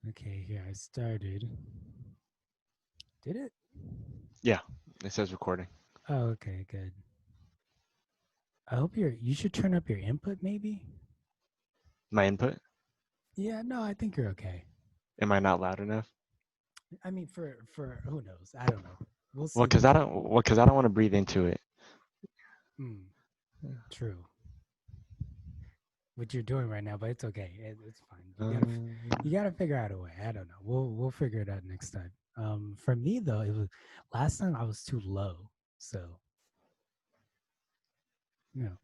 Okay, here I started. Did it? Yeah, it says recording. Oh, okay, good. I hope you should turn up your input maybe? My input. Yeah, no, I think you're okay. Am I not loud enough? I mean for who knows? I don't know. We'll Well, see. cause I don't. Well, cause I don't want to breathe into it. Mm, true. What you're doing right now, but it's okay. It's fine. You gotta figure out a way. I don't know. We'll figure it out next time. For me though, it was last time I was too low. So, you know,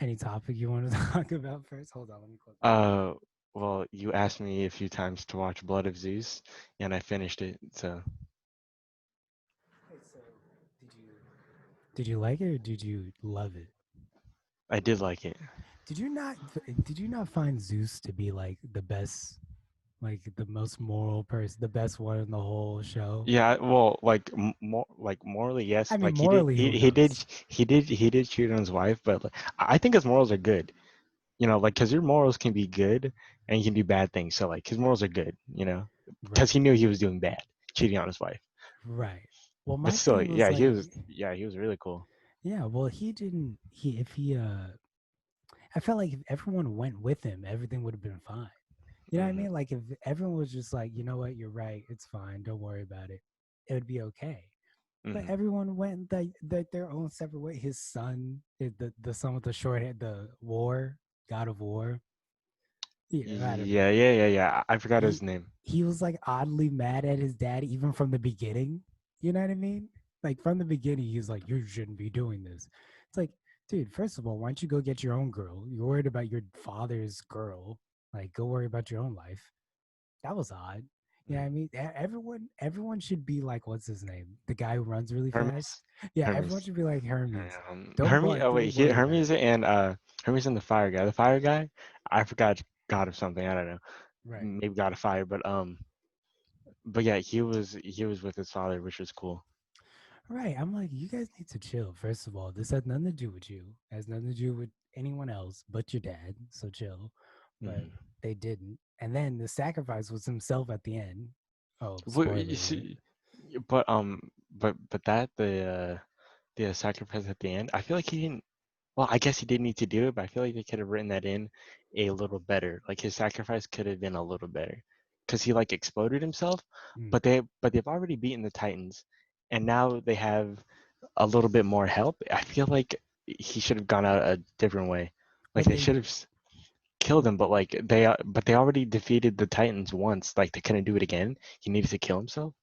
any topic you want to talk about first? Hold on, let me close my uh, well, you asked me a few times to watch Blood of Zeus, and I finished it. So Wait, so did you like it or did you love it? I did like it. Did you not did you not find Zeus to be like the best, like the most moral person, the best one in the whole show? Yeah, well, like more, like morally, I yes. mean, Like he did, morally, who he did, knows? he did cheat on his wife, but like, I think his morals are good. You know, like because your morals can be good and you can do bad things. So like his morals are good. You know, because he Right, knew he was doing bad, cheating on his wife. right. Well, But my still, thing was like, yeah, he was really cool. yeah. Well, he didn't. He if he I felt like if everyone went with him, everything would have been fine. You know what I Hmm. mean? Like if everyone was just like, you know what, you're right, it's fine, don't worry about it, it would be okay. But Hmm. everyone went their own separate way. His son, the son with the short hair, the war, God of War. Yeah, I don't know. Yeah. I forgot He his name. he was like oddly mad at his dad even from the beginning. You know what I mean? Like from the beginning, he's like, "You shouldn't be doing this." It's like, dude, first of all, why don't you go get your own girl? You're worried about your father's girl. Like, go worry about your own life. That was odd. You know what I mean? Everyone should be like, what's his name? The guy who runs really fast. Hermes. Yeah, everyone Hermes. should be like Hermes. Hermes. Oh wait, Don't worry about Hermes it. Hermes and the fire guy. The fire guy, I forgot God of something. I don't know. Right. Maybe God of fire, but yeah, he was with his father, which was cool. Right. I'm like, you guys need to chill. First of all, this has nothing to do with you. It has nothing to do with anyone else but your dad. So chill. But Hmm. they didn't. And then the sacrifice was himself at the end. Oh, What you spoiler alert. see, but that the sacrifice at the end, I feel like he didn't. Well, I guess he did need to do it, but I feel like they could have written that in a little better. Like his sacrifice could have been a little better, because he like exploded himself. Mm. But they've already beaten the Titans, and now they have a little bit more help. I feel like he should have gone out a different way. Like But they they should have killed him, but but they already defeated the Titans once. Like they couldn't do it again. He needed to kill himself.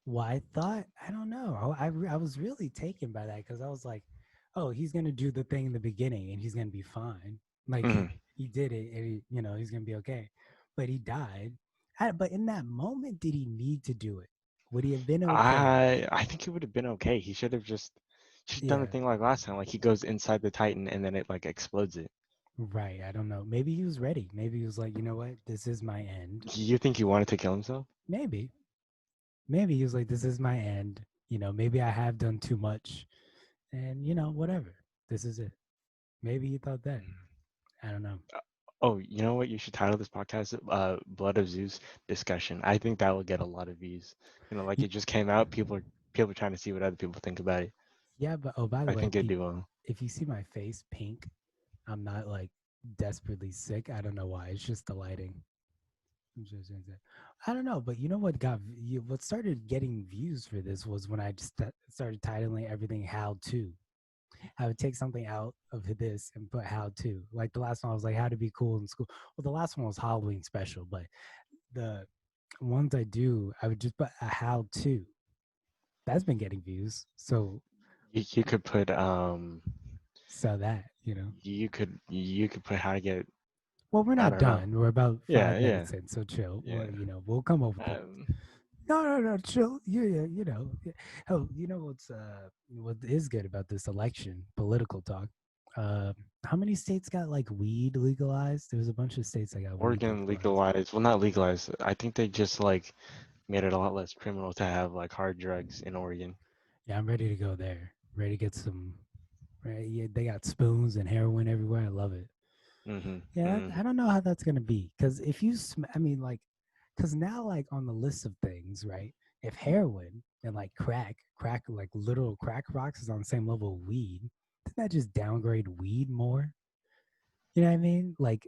Well, I thought, I don't know. I was really taken by that because I was like, oh, he's gonna do the thing in the beginning and he's gonna be fine. Like Hmm. he did it, and he's gonna be okay. But he died. But in that moment, did he need to do it? Would he have been okay? I think it would have been okay. He should have done the Yeah, thing like last time. Like he goes inside the Titan and then it like explodes it. right. I don't know. Maybe he was ready. Maybe he was like, you know what, this is my end. You think he wanted to kill himself? Maybe, maybe he was like, this is my end. Maybe I have done too much, and whatever. This is it. Maybe he thought that. I don't know. Oh, you know what? You should title this podcast Blood of Zeus discussion. I think that will get a lot of views. You know, like Y- it just came out, people are trying to see what other people think about it. Yeah, but oh, by the I way, think it'd do well. if you see my face pink, I'm not like desperately sick. I don't know why. It's just the lighting. I don't know, but you know what started getting views for this was when I just started titling everything "How to." I would take something out of this and put "How to." Like the last one, I was like "How to be cool in school." Well, the last one was Halloween special, but the ones I do, I would just put a "How to." That's been getting views, so You could put that. you could put how to get Well, we're I not don't know. done. We're about Yeah, 5 minutes in, so chill. yeah. We'll come up with the. Um, No, no, no, chill. Yeah, yeah. Oh, what is good about this election? Political talk. Uh, how many states got like weed legalized? There's a bunch of states that got weed Oregon legalized. legalized, well, not legalized. I think they just like made it a lot less criminal to have like hard drugs in Oregon. Yeah, I'm ready to go there. Ready to get some. Right, yeah, they got spoons and heroin everywhere. I love it. Mm-hmm. Yeah, Mm-hmm. I don't know how that's gonna be because if you, I mean, like, because now like on the list of things, right? If heroin and like crack like literal crack rocks is on the same level of weed, doesn't that just downgrade weed more? You know what I mean? Like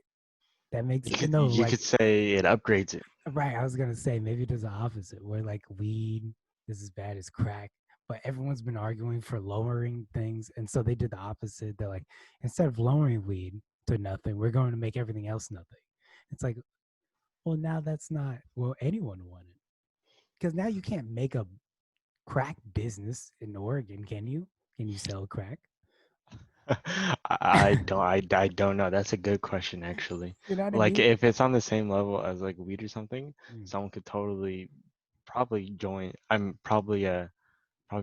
that makes no You like could say it upgrades it. right. I was gonna say maybe there's the opposite where like weed is as bad as crack, but everyone's been arguing for lowering things, and so they did the opposite. They're like, instead of lowering weed to nothing, we're going to make everything else nothing. It's like, well, now that's not what anyone wanted because now you can't make a crack business in Oregon, can you? Can you sell crack? I don't know. That's a good question, actually. You know what I Like, mean? if it's on the same level as like weed or something, Mm, someone could totally probably join. I'm probably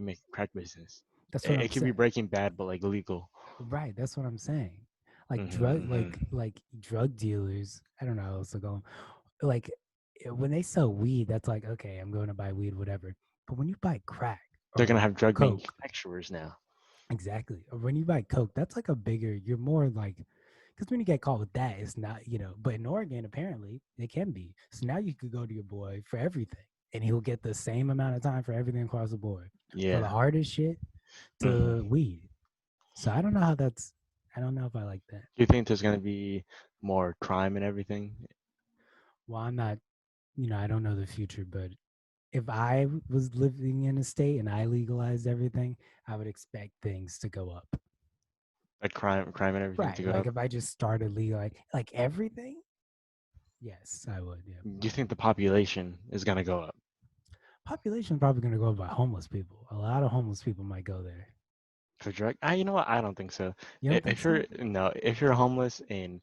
make a crack business. that's what It I'm could be saying. Breaking Bad, but like legal. Right, that's what I'm saying. Mm-hmm, Like drug dealers. I don't know how else to go. Like when they sell weed, that's like okay, I'm going to buy weed, whatever. But when you buy crack They're or gonna have drug coke, manufacturers now. exactly. Or when you buy coke, that's like a bigger. You're more like because when you get caught with that, it's not But in Oregon, apparently, it can be. So now you could go to your boy for everything, and he'll get the same amount of time for everything across the board, for the Yeah. hardest shit to Mm-hmm. weed. So I don't know how that's. I don't know if I like that. Do you think there's gonna be more crime and everything? Well, I'm not. I don't know the future, but if I was living in a state and I legalized everything, I would expect things to go up. Like crime and everything to Right. go Like up? if I just started like everything, yes, I would. Yeah. Do you think the population is gonna go up Population is probably going to go up by homeless people. A lot of homeless people might go there. for drug? Ah, you know what? I don't think so. You don't think If so? you're no, if you're homeless in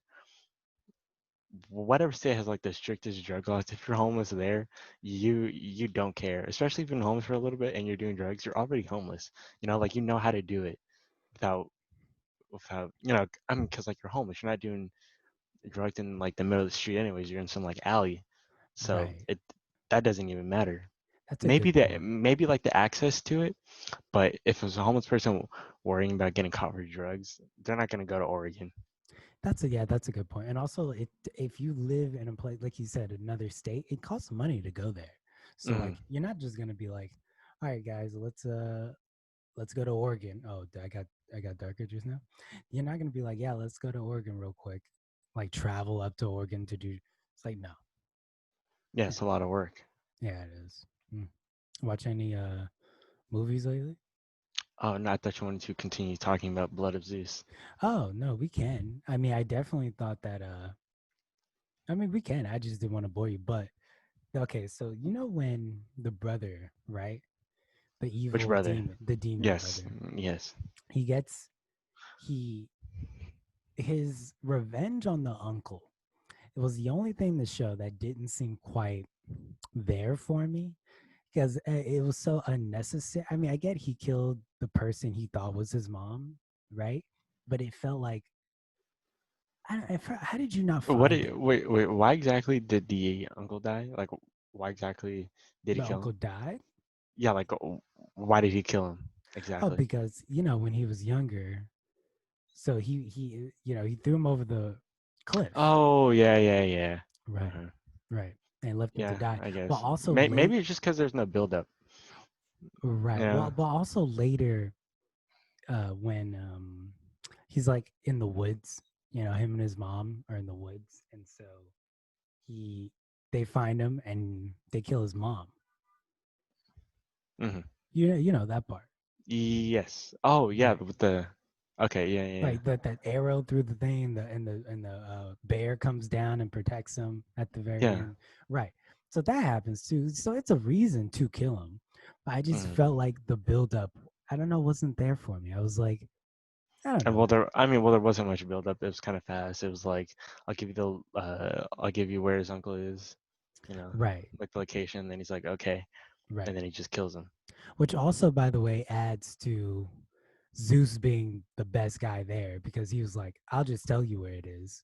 whatever state has like the strictest drug laws, if you're homeless there, you don't care. Especially if you've been homeless for a little bit and you're doing drugs, you're already homeless. Like you know how to do it without I mean, because like you're homeless, you're not doing drugged in like the middle of the street anyways. You're in some like alley, so Right. it that doesn't even matter. That's a Maybe good point. like the access to it, but if it's a homeless person worrying about getting caught for drugs, they're not gonna go to Oregon. That's a good point. And also, if you live in a place like you said, another state, it costs money to go there. So Hmm. like, you're not just gonna be like, all right, guys, let's go to Oregon. Oh, I got darker just now. You're not gonna be like, yeah, let's go to Oregon real quick. Like travel up to Oregon to do. It's like no, Yeah, yeah, it's a lot of work. yeah, it is. Watch any movies lately? Oh, no, I thought you wanted to continue talking about Blood of Zeus. Oh no, we can. I mean, I definitely thought that. I mean, we can. I just didn't want to bore you, but okay. So when the brother, right, the Which evil brother? demon, the demon Yes, brother, yes. he gets he his revenge on the uncle. It was the only thing in the show that didn't seem quite there for me because it was so unnecessary. I mean, I get he killed the person he thought was his mom, right? But it felt like how did you not find him? Wait, why exactly did the uncle die? Like, why exactly did he The kill uncle him? died. Yeah, like, why did he kill him? Oh, Exactly. because when he was younger, so he threw him over the cliff. Oh, yeah, yeah, yeah. Right, Uh-huh. right, and left him to Yeah, die. I But guess. also late, Maybe it's just because there's no buildup. right? Yeah. But also later, when he's like in the woods, him and his mom are in the woods, and so he they find him and they kill his mom. Hmm. You know that part, Yes. Oh, yeah, right? with the. Okay, yeah, yeah, yeah. Like that arrow through the thing, and the bear comes down and protects him at the very Yeah. end, right? So that happens too. So it's a reason to kill him. But I just Hmm. felt like the buildup, I don't know, wasn't there for me. I was like, I don't And know, well, there wasn't much buildup. It was kind of fast. It was like, I'll give you where his uncle is, you know, right, like the location. Then he's like, okay, and right. then he just kills him. Which also, by the way, adds to Zeus being the best guy there because he was like, I'll just tell you where it is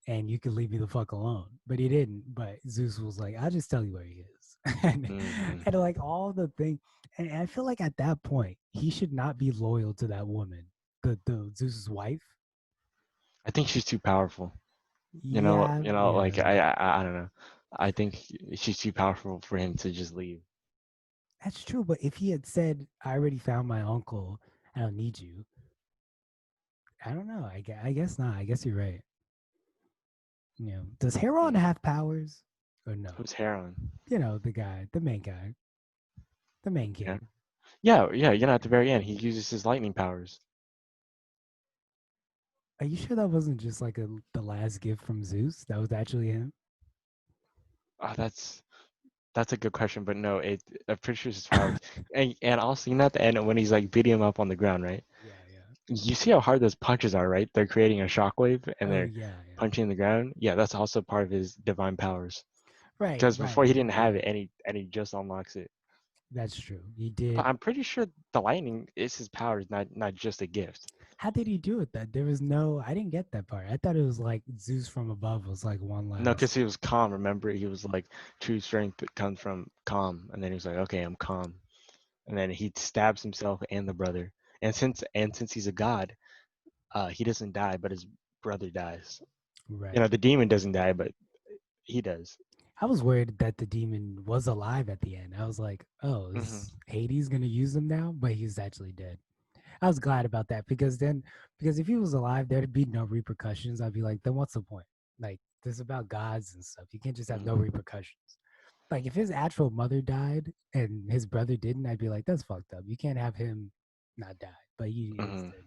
and you can leave me the fuck alone. But he didn't. But Zeus was like, I'll just tell you where he is. Hmm. And like all the thing. And I feel like at that point, he should not be loyal to that woman, the Zeus's wife. I think she's too powerful. Yeah, Like yeah. I don't know. I think she's too powerful for him to just leave. That's true. But if he had said, "I already found my uncle, I don't need you," I don't know. I guess not. I guess you're right. Does Heron Mm. have powers or no? Who's Heron? The guy, the main guy, the main Yeah, kid. yeah. At the very end, he uses his lightning powers. Are you sure that wasn't just like the last gift from Zeus? That was actually him. Oh, that's a good question, but no, I'm pretty sure it's his powers. And also, at the end when he's like beating him up on the ground, right? Yeah, yeah. You see how hard those punches are, right? They're creating a shockwave and Oh they're yeah, yeah. punching the ground. Yeah, that's also part of his divine powers. Right, Because before he right. didn't have Yeah, it, and he just unlocks it. that's true. He But did. I'm pretty sure the lightning is his powers, not just a gift. How did he do it? That there was no. I didn't get that part. I thought it was like Zeus from above was like one No, because last. he was calm. Remember, he was like, true strength comes from calm, and then he was like, okay, I'm calm, and then he stabs himself and the brother. And since he's a god, he doesn't die, but his brother dies. Right. The demon doesn't die, but he does. I was worried that the demon was alive at the end. I was like, oh, Hmm. is Hades gonna use him now? But he's actually dead. I was glad about that because if he was alive, there'd be no repercussions. I'd be like, then what's the point? Like, this is about gods and stuff. You can't just have no Hmm. repercussions. Like, if his actual mother died and his brother didn't, I'd be like, that's fucked up. You can't have him not die. But he is Hmm. dead.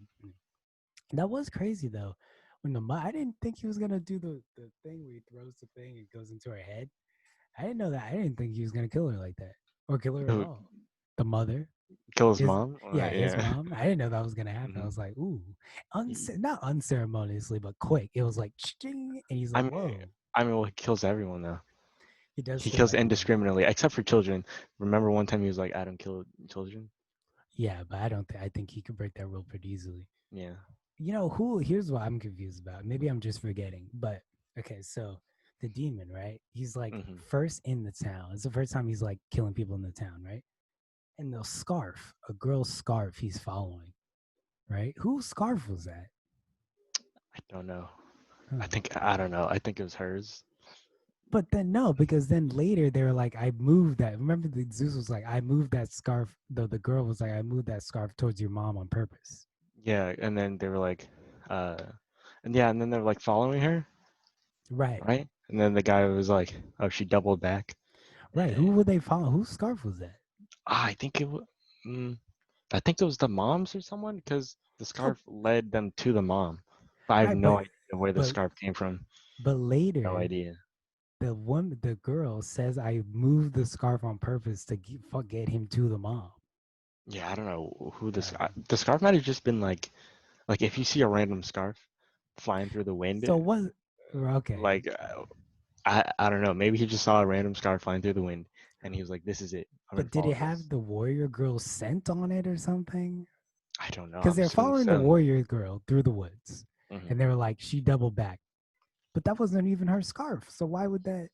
That was crazy though. When I didn't think he was gonna do the thing where he throws the thing and it goes into her head. I didn't know that. I didn't think he was gonna kill her like that or kill her at Who all. The mother, kill his his mom? his Yeah. mom. I didn't know that was gonna happen. I Hmm. was like, ooh, not unceremoniously, but quick. It was like, ching, and he's I like, mean, whoa. well, he kills everyone though. He does He kill kills everyone. indiscriminately, except for children. Remember one time he was like, "I don't kill children." Yeah, but I don't think I think he could break that rule pretty easily. Yeah. Who? Here's what I'm confused about. Maybe I'm just forgetting, but okay. So the demon, right? He's like Hmm. first in the town. It's the first time he's like killing people in the town, right? And the scarf, a girl's scarf, he's following, right? Whose scarf was that? I don't know. Huh. I don't know. I think it was hers. But then no, because then later they were like, I moved that. Remember, the Zeus was like, I moved that scarf. Though the girl was like, I moved that scarf towards your mom on purpose. Yeah, and then they were like, uh, and then they were like following her, Right, right? And then the guy was like, "Oh, she doubled back." right. Eh, Who would they follow? Whose scarf was that? I think it was. Mm, I think it was the moms or someone because the No, scarf led them to the mom. But I have right, no idea where the but scarf came from. but No later idea. the girl says I moved the scarf on purpose to get him to the mom. Yeah, I don't know who Uh, the scarf might have just been like if you see a random scarf flying through the wind, so what? Okay, like I don't know, maybe he just saw a random scarf flying through the wind and he was like, "This is it. I'm gonna but did it follow have this." the warrior girl scent on it or something? I don't know. Because I'm they're assuming following the so. warrior girl through the woods, Hmm. and they were like, she doubled back, but that wasn't even her scarf. So why would that?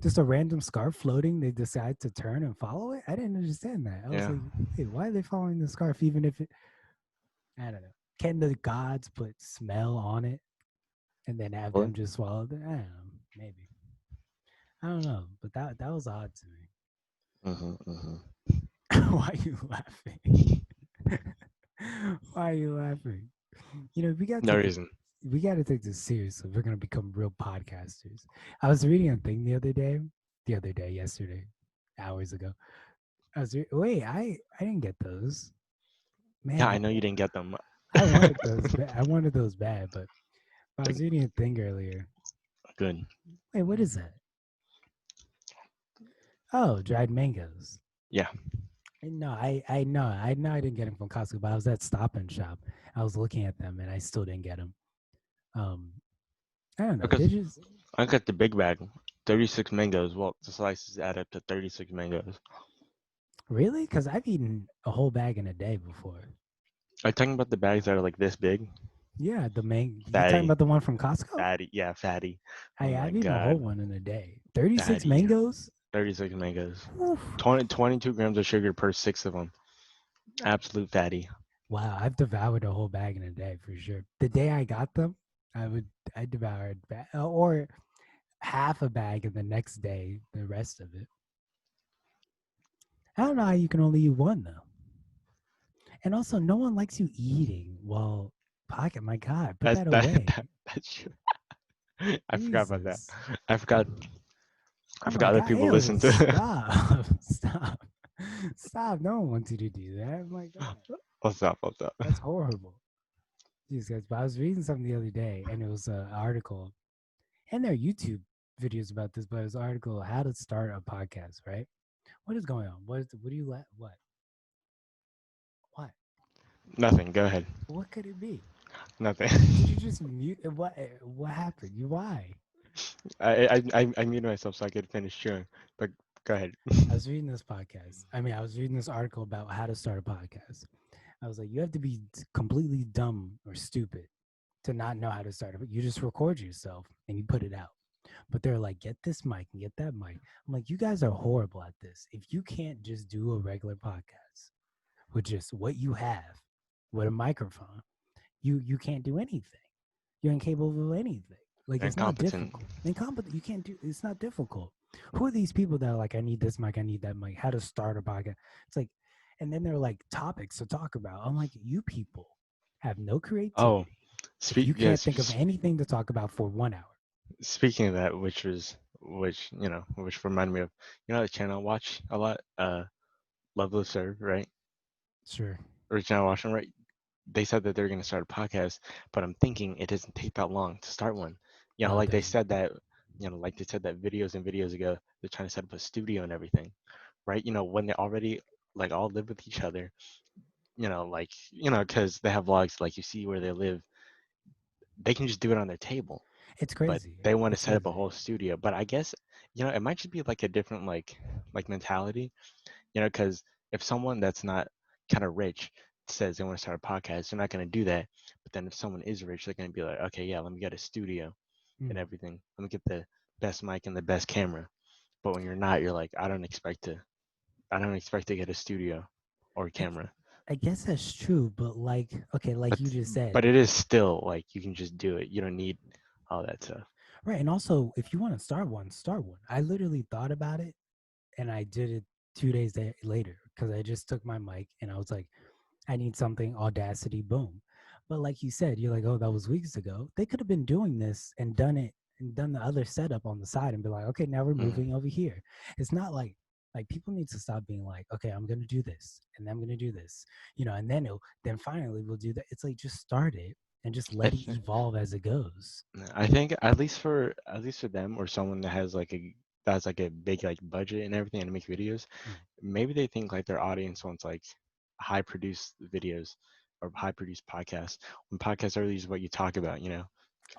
Just a random scarf floating, they decide to turn and follow it. I didn't understand that. I was Yeah. like, wait, why are they following the scarf? Even if it, I don't know. Can the gods put smell on it and then have Really? them just swallow it? I don't know. Maybe. I don't know. But that was odd to Hmm. Hmm. me. Why are you laughing? Why are you laughing? We got to No take reason. we got to take this seriously. We're gonna become real podcasters. I was reading a thing yesterday, hours ago. Wait, I didn't get those. Yeah, Man, I know you didn't get them. I wanted those. I wanted those bad, but I was reading a thing earlier. Good. Wait, what is that? Oh, dried mangoes. Yeah. No, I know I didn't get them from Costco, but I was at Stop and Shop. I was looking at them and I still didn't get them. Um, I don't know. They Because just I got the big bag, 36 mangoes. Well, the slices add up to 36 mangoes. really because I've eaten a whole bag in a day before. Are you talking about the bags that are like this big? Yeah, the main. You talking Fatty. about the one from Costco? Fatty. Yeah, fatty. Oh my I've eaten a whole God. one in a day. 36 Fatty. mangoes. 36 mangoes. Oof. 22 grams of sugar per six of them. Absolute fatty. Wow, I've devoured a whole bag in a day for sure. The day I got them, I would I devoured or half a bag, and the next day the rest of it. I don't know how you can only eat one though. And also, no one likes you eating while pocket. My God, put That's that that, away. that's true. I forgot about that. Jesus. I forgot. I Oh my forgot that God. people Ew, listen to. stop. Stop. Stop. No one wants you to do that. Oh my God. What's up? What's up? That's horrible. Jeez, guys. But I was reading something the other day, and it was an article, and there are YouTube videos about this, but it was an article, how to start a podcast, right? What is going on? What do you let? What? Nothing. Go ahead. What could it be? Nothing. Did you just mute? What happened? You why? I muted myself so I could finish chewing. But go ahead. I was reading this podcast. I mean, I was reading this article about how to start a podcast. I was like, you have to be completely dumb or stupid to not know how to start it. But you just record yourself and you put it out. But they're like, get this mic and get that mic. I'm like, you guys are horrible at this. If you can't just do a regular podcast with just what you have with a microphone, you can't do anything. You're incapable of anything. Like it's not Incompetent. difficult. Incompetent. You can't do. It's not difficult. Who are these people that are like, I need this mic, I need that mic? How to start a podcast? It's like, and then they're like topics to talk about. I'm like, you people have no Oh, creativity if speak. you can't Yes. think of anything to talk about for 1 hour. Speaking of that, which reminded me of, the channel I watch a lot. Love Live Serve, right? Sure. Original watching, right? They said that they're going to start a podcast, but I'm thinking it doesn't take that long to start one. No, it Like they doesn't. said that, like they said that videos and videos ago, they're trying to set up a studio and everything, right? When they already like all live with each other, because they have vlogs, like you see where they live, they can just do it on their table, It's but crazy. they want to It's set up a crazy. whole studio. But I guess, it might just be like a different like mentality, because if someone that's not kind of rich says they want to start a podcast, they're not going to do that. But then if someone is rich, they're going to be like, okay, yeah, let me get a studio and Mm. everything. Let me get the best mic and the best camera. But when you're not, you're like, I don't expect to get a studio or a I, camera. I guess that's true, but like, okay, like But you just said, but it is still like you can just do it. You don't need all that stuff. right? And also, if you want to start one, start one. I literally thought about it and I did it 2 days later because I just took my mic and I was like, I need something, Audacity, boom. But like you said, you're like, oh, that was weeks ago. They could have been doing this and done it and done the other setup on the side and be like, okay, now we're moving Mm. over here. It's not like people need to stop being like, okay, I'm gonna do this and then I'm gonna do this, and then finally we'll do that. It's like just start it and just I, let it th- evolve as it goes. I think at least for them or someone that has like a big like budget and everything and to make videos, Mm. maybe they think like their audience wants like high produced videos or high produced podcasts. When podcasts are usually what you talk about,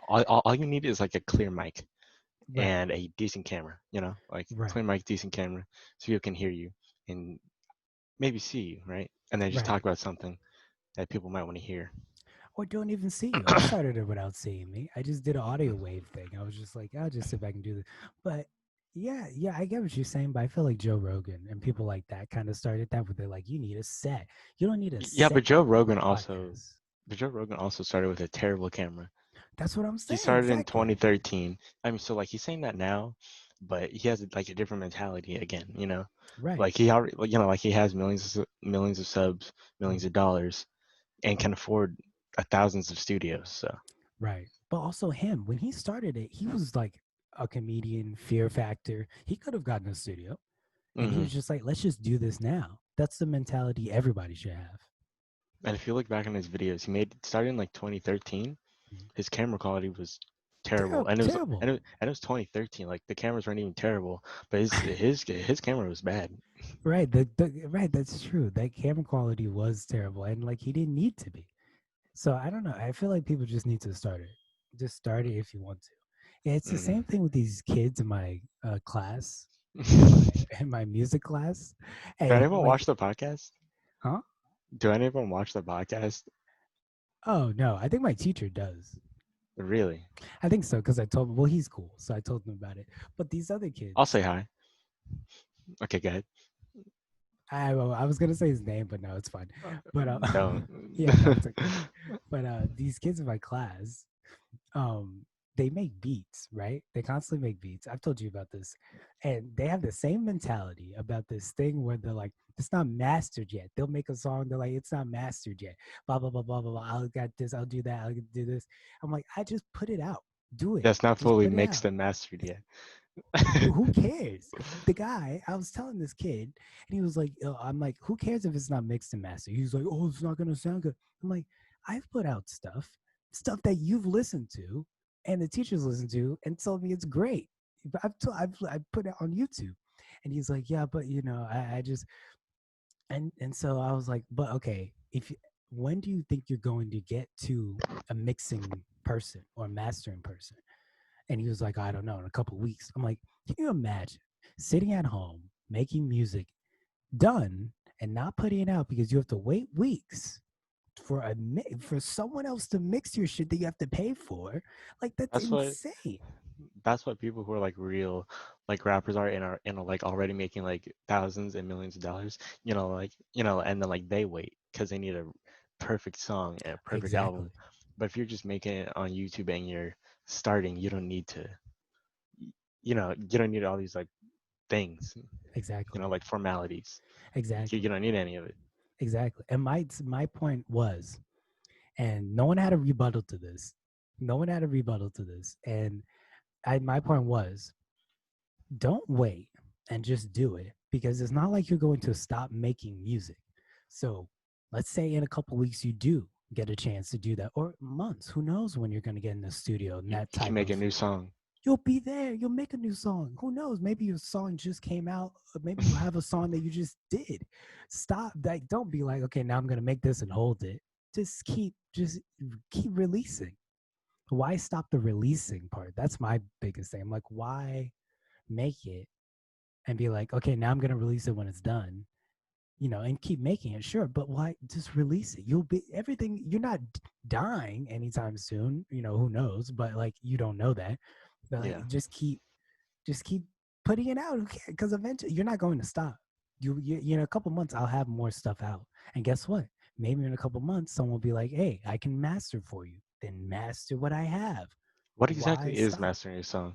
all you need is like a clear mic Right, and a decent camera, like right, clear mic, decent camera, so people can hear you and maybe see you, right? And then just right. talk about something that people might want to hear. Or don't even see you. I started it without seeing me. I just did an audio wave thing. I was just like, I'll just sit back and do this. But yeah, I get what you're saying. But I feel like Joe Rogan and people like that kind of started that, where they're like, you need a set. You don't need a Yeah, set for podcasts. But Joe Rogan also started with a terrible camera. That's what I'm He saying. started in Exactly. 2013. I mean, so like he's saying that now, but he has like a different mentality again. Right. Like he already, like he has millions of subs, Mm, millions of dollars, and can afford thousands of studios. So, right. But also him, when he started it, he was like a comedian, Fear Factor. He could have gotten a studio, and he hmm was just like, let's just do this now. That's the mentality everybody should have. and if you look back on his videos, he made started in like 2013. Mm. His camera quality was terrible, Terrible, terrible. and it was 2013. Like the cameras weren't even terrible, but his camera was bad. Right, right, that's true. That camera quality was terrible, and like he didn't need to be. So I don't know. I feel like people just need to start it. Just start it if you want to. Yeah, it's the Mm. same thing with these kids in my class, in my in my music class, Do and anyone like, watch the podcast? huh? Do anyone watch the podcast? Oh no, I think my teacher does. Really? I think so because I told him. Well, he's cool, so I told him about it. But these other I'll kids, say hi. Okay, go ahead. I was gonna say his name, but no, it's fine. But Don't. yeah, no, it's okay. But these kids in my class, um they make beats, right? They constantly make beats. I've told you about this. And they have the same mentality about this thing where they're like, it's not mastered yet. They'll make a song, they're like, it's not mastered yet. Blah blah blah blah blah blah. I'll got this, I'll do that, I'll do this. I'm like, I just put it out. Do it. That's not Just fully put it out. mixed and mastered yet. Who cares? The guy, I was telling this kid, and he was like, I'm like, who cares if it's not mixed and mastered? He's like, oh, it's not gonna sound good. I'm like, I've put out stuff that you've listened to, and the teachers listened to, and told me it's great. But I've put it on YouTube, and he's like, yeah, but I just and so I was like, but okay, when do you think you're going to get to a mixing person or a mastering person? And he was like, I don't know, in a couple of weeks. I'm like, can you imagine sitting at home, making music done and not putting it out because you have to wait weeks for someone else to mix your shit that you have to pay for? Like, that's That's what insane. that's what people who are like real like rappers are in are like already making like thousands and millions of dollars. And then like they wait because they need a perfect song and a perfect Exactly. album. But if you're just making it on YouTube and you're starting, you don't need to. You don't need all these like things. Exactly. Like formalities. You Exactly. don't need any of it. Exactly. And my point was, and no one had a rebuttal to this. No one had a rebuttal to this. And my point was, don't wait and just do it, because it's not like you're going to stop making music. So let's say in a couple weeks you do get a chance to do that, or months. Who knows when you're going to get in the studio and that You can type make a of. new song. You'll be there. You'll make a new song. Who knows? Maybe your song just came out. Or maybe you have a song that you just did. Stop. Like, don't be like, okay, now I'm gonna make this and hold it. Just keep releasing. Why stop the releasing part? That's my biggest thing. I'm like, why make it and be like, okay, now I'm gonna release it when it's done, and keep making it, sure, but why just release it? You'll be everything. You're not dying anytime soon. Who knows? But like, you don't know that. But like, Yeah. just keep putting it out, because eventually you're not going to stop. In a couple months I'll have more stuff out, and guess what? Maybe in a couple months someone will be like, hey, I can master for you. Then master what I have. What Why exactly is stop? mastering a song?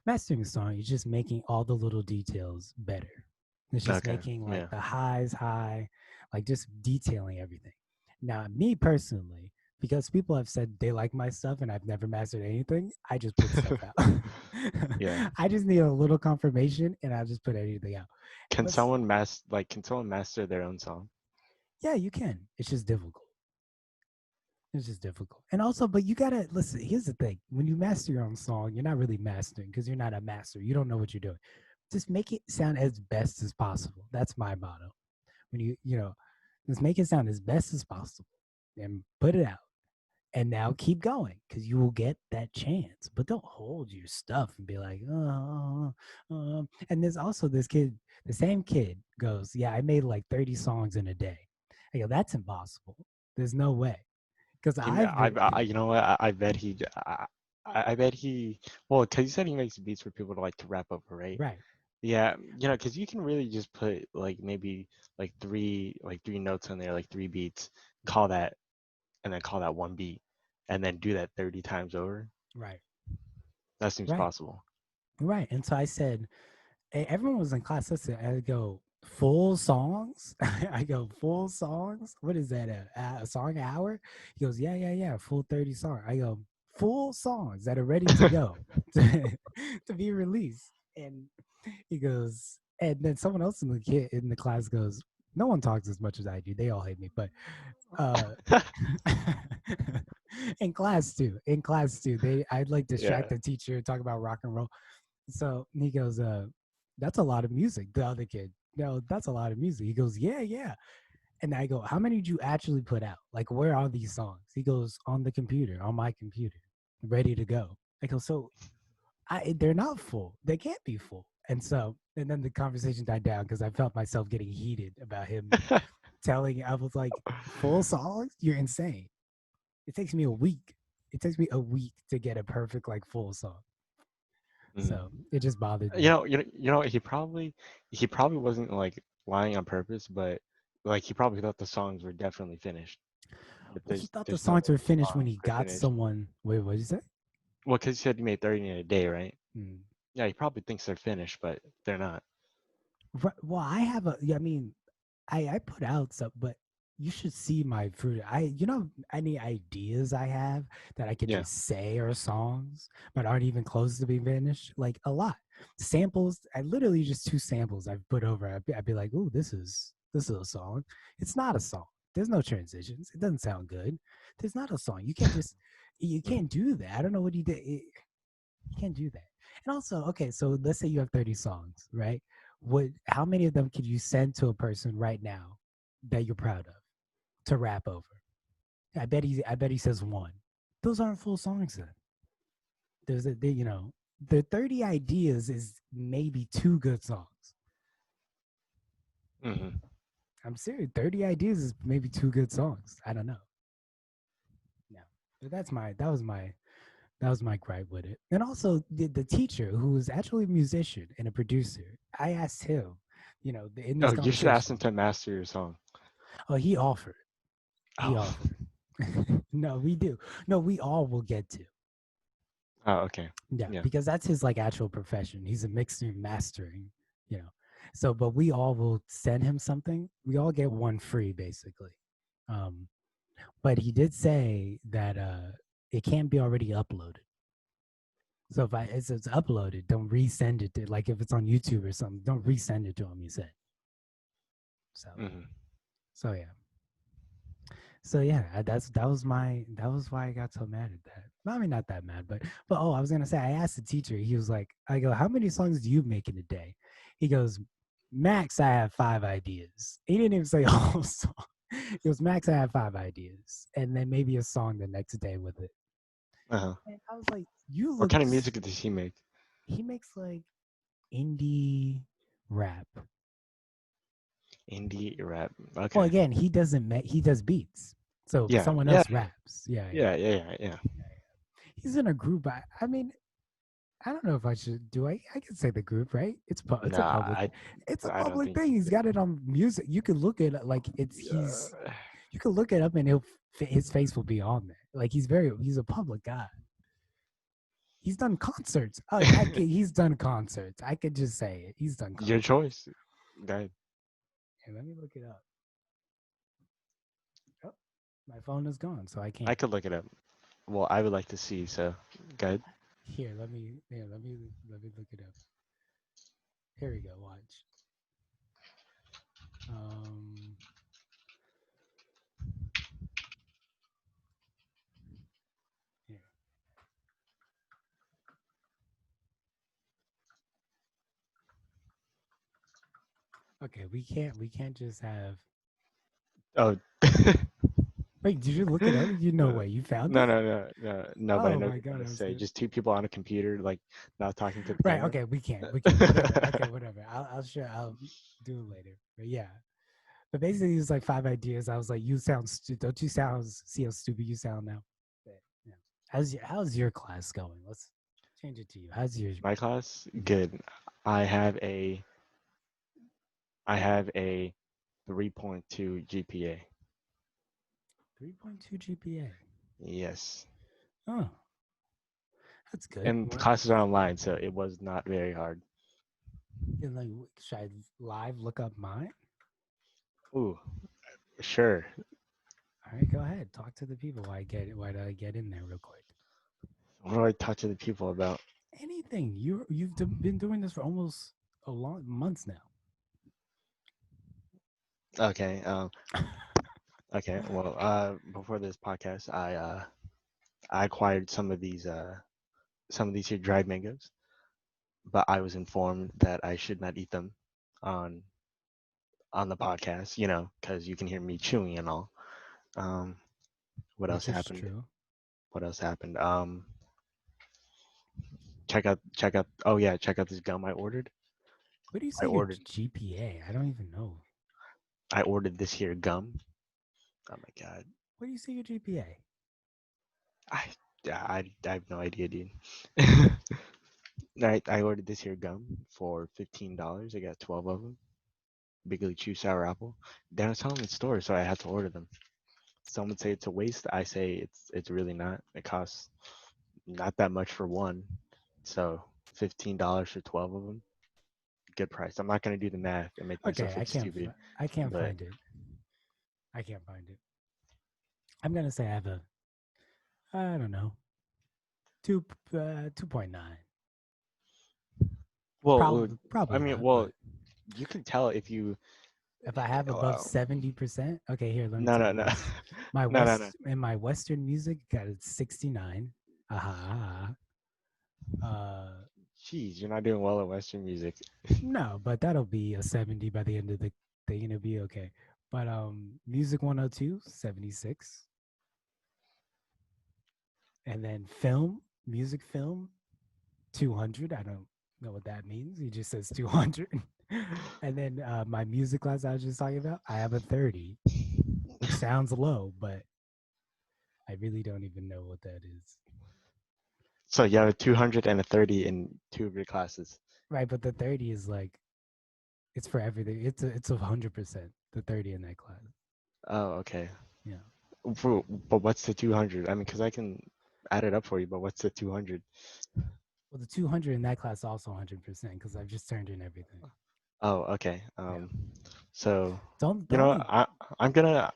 Mastering a song is just making all the little details better. It's just Okay. making like Yeah. the highs high, like just detailing everything. Now, me personally, because people have said they like my stuff and I've never mastered anything, I just put stuff out. Yeah. I just need a little confirmation and I'll just put anything out. Can But someone master their own song? yeah, you can. It's just difficult. It's just difficult. And also, but you gotta listen. Here's the thing: when you master your own song, you're not really mastering, because you're not a master. You don't know what you're doing. Just make it sound as best as possible. That's my motto. When just make it sound as best as possible and put it out. And now keep going, because you will get that chance. But don't hold your stuff and be like, and there's also this kid, the same kid goes, yeah, I made like 30 songs in a day. I go, that's impossible. There's no way. Because You know, I've been, you know what? I bet I bet he. Well, because you said he makes beats for people to like to rap over, right? right, Yeah, because you can really just put like maybe like three notes on there, like three beats, call that, and then call that one beat, and then do that 30 times over. right, That seems right, possible. right. And so I said, everyone was in class. I go, full songs? I go, full songs? What is that, a song an hour? He goes, yeah, yeah, yeah, full 30 songs. I go, full songs that are ready to go to be released. And he goes, and then someone else in the class goes, no one talks as much as I do. They all hate me, but uh in class too, I'd like distract Yeah. the teacher, talk about rock and roll. So he goes, that's a lot of music. The other kid, no, that's a lot of music. He goes, yeah, yeah. And I go, how many did you actually put out? Like, where are these songs? He goes, on the computer, on my computer, ready to go. I go, so they're not full. They can't be full. And then the conversation died down because I felt myself getting heated about him telling. I was like, full songs? You're insane. It takes me a week. It takes me a week to get a perfect, like, full song. Mm. So it just bothered me. He probably wasn't like lying on purpose, but like he probably thought the songs were definitely finished. But Well, he thought the there's no songs were finished when songs he are got finished. someone. Wait, what did you say? Well, because you said you made 30 in a day, right? Hmm. Yeah, he probably thinks they're finished, but they're not. Well, I have a. Yeah, I mean, I put out some, but you should see my fruit. Any ideas I have that I could Yeah. just say are songs, but aren't even close to being finished. Like a lot samples. I literally just two samples I've put over. I'd be like, "Ooh, this is a song." It's not a song. There's no transitions. It doesn't sound good. There's not a song. You Mhm. can't do that. I don't know what you did. You can't do that. And also, okay, so let's say you have 30 songs, right? How many of them could you send to a person right now that you're proud of to rap over? I bet he says one. Those aren't full songs then. The 30 ideas is maybe two good songs. Mhm. I'm serious. 30 ideas is maybe two good songs. I don't know. No. But that was my gripe with it. And also the teacher who was actually a musician and a producer, I asked him, in Oh, this you should ask conversation. him to master your song. Oh, he offered. He Oh. offered. No, we do. No, we all will get to. Oh, okay. Yeah, Yeah. because that's his like actual profession. He's a mixer and mastering, you know. So, but we all will send him something. We all get one free basically. Um, but he did say that it can't be already uploaded. So if it's uploaded, don't resend it to, like if it's on YouTube or something, don't resend it to him, he said. So Mhm. so yeah. So yeah, that was why I got so mad at that. I mean, not that mad, but oh, I was gonna say I asked the teacher. He was like, I go, how many songs do you make in a day? He goes, max I have 5 ideas. He didn't even say a whole song. He goes, max I have 5 ideas, and then maybe a song the next day with it. Uh-huh. And I was like, you What look. kind of music does he make? He makes like indie rap. Indie rap. Well, Okay. again, he doesn't make. He does beats, so Yeah. someone Yeah. else raps. Yeah, yeah. Yeah. Yeah. Yeah. Yeah. He's in a group. I mean, I don't know if I should do. I can say the group, right? It's a Nah, public. It's a I don't public think. thing. He's got it on music. You could look at it like it's he's. Yeah. You could look it up and his face will be on there. Like he's a public guy. He's done concerts. He's done concerts. I could just say it. He's done Your concerts. choice. That. Hey, let me look it up. Oh, my phone is gone, so I I can't. could look it up. Well, I would like to see. So, good. Let me look it up. Here we go. Watch. Um, here. Okay, we can't just have. Oh. Wait, did you look it up? You know what? You found No, it? no, no, no, no. But I Oh know my what you're god, gonna I was say. good. Just two people on a computer, like not talking to the Right. camera. Okay, we can't. Whatever. Okay, whatever. I'll share. I'll do it later. But yeah. But basically, it's like 5 ideas. I was like, you sound stupid. Don't you sound see how stupid you sound now? But, yeah. How's your class going? Let's change it to you. How's your My class, yeah good. I have a I have a 3.2 GPA. 3.2 GPA? Yes, Oh, that's good. and the What? classes are online, so it was not very hard. And like, should I live look up mine? Ooh, sure. All right, go ahead. Talk to the people. Why do I get in there real quick? What do I talk to the people about? Anything. Been doing this for almost a long months now. Okay. Okay. Well, before this podcast, I acquired some of these here dried mangoes, but I was informed that I should not eat them on on the podcast, because you can hear me chewing and all. Um, what else Which is happened? true. What else happened? Check out. Oh yeah, check out this gum I ordered. What do you I say your ordered GPA? I don't even know. I ordered this here gum. Oh my god. What do you say your GPA? I I have no idea, dude. I ordered this here gum for $15. I got 12 of them. Bigly Chew Sour Apple. They don't sell them in stores, so I had to order them. some would say it's a waste. I say it's really not. It costs not that much for one. So $15 for 12 of them, good price. I'm not gonna do the math and make Okay, myself look stupid, I can't but find it. I can't find it. I'm gonna say I have a I don't know 2.9. well, I Probably mean, not, well, but you can tell if you. if I have above Uh, 70%, okay, here, let me no, tell no, you no, this. no, no, no. My Western music got it 69. Aha. Jeez, you're not doing well at Western music. No, but that'll be a 70 by the end of the thing and it'll be okay. But Music 102, 76. And then music film, 200. I don't know what that means. He just says 200. And then my music class I was just talking about, I have a 30, which sounds low, but I really don't even know what that is. So you have a 200 and a 30 in two of your classes. Right, but the 30 is like it's for everything. It's 100%. The 30 in that class. Oh, okay. Yeah. But what's the 200? I mean, because I can add it up for you, but what's the 200? Well, the 200 in that class also 100% because I've just turned in everything. Oh, okay. Yeah. So Don't you know, be I'm gonna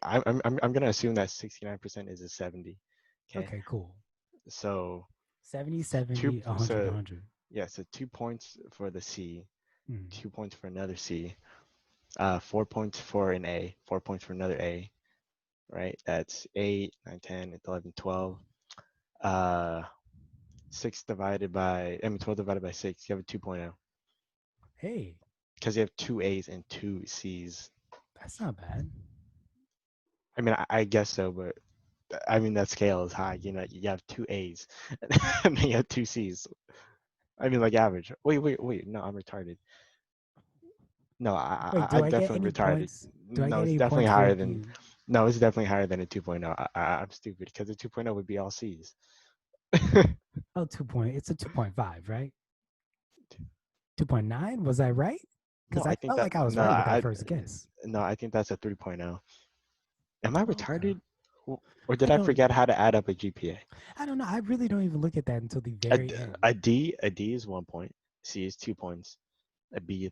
assume that 69% is a 70. Okay. okay. Cool. So 70, two 70, 100, so 100. yeah, so 2 points for the C, Mm. 2 points for another C, 4 points for an A, 4 points for another A, right? That's 8, 9, 10, 11, 12. Uh, 12 divided by 6, you have a 2.0 Hey, because you have two A's and two C's. that's not bad. I mean, I guess so, but I mean that scale is high. You know, you have two A's and then you have two C's. I mean, like average. Wait. No, I'm retarded. No, Wait, I do I get definitely any retarded. points? Do I No, get it's any definitely points for higher it than. being No, it's definitely higher than a 2.0. I'm stupid because a 2.0 would be all C's. oh 2 point? It's a 2.5, right? 2.9? Was I right? No, Because I I think felt that like I was no, right with that first guess. no, I think that's a 3.0. Am I Okay. retarded? Or did I I don't. forget how to add up a GPA? I don't know. I really don't even look at that until the A, very d- end. a D is 1 point. C is 2 points. A B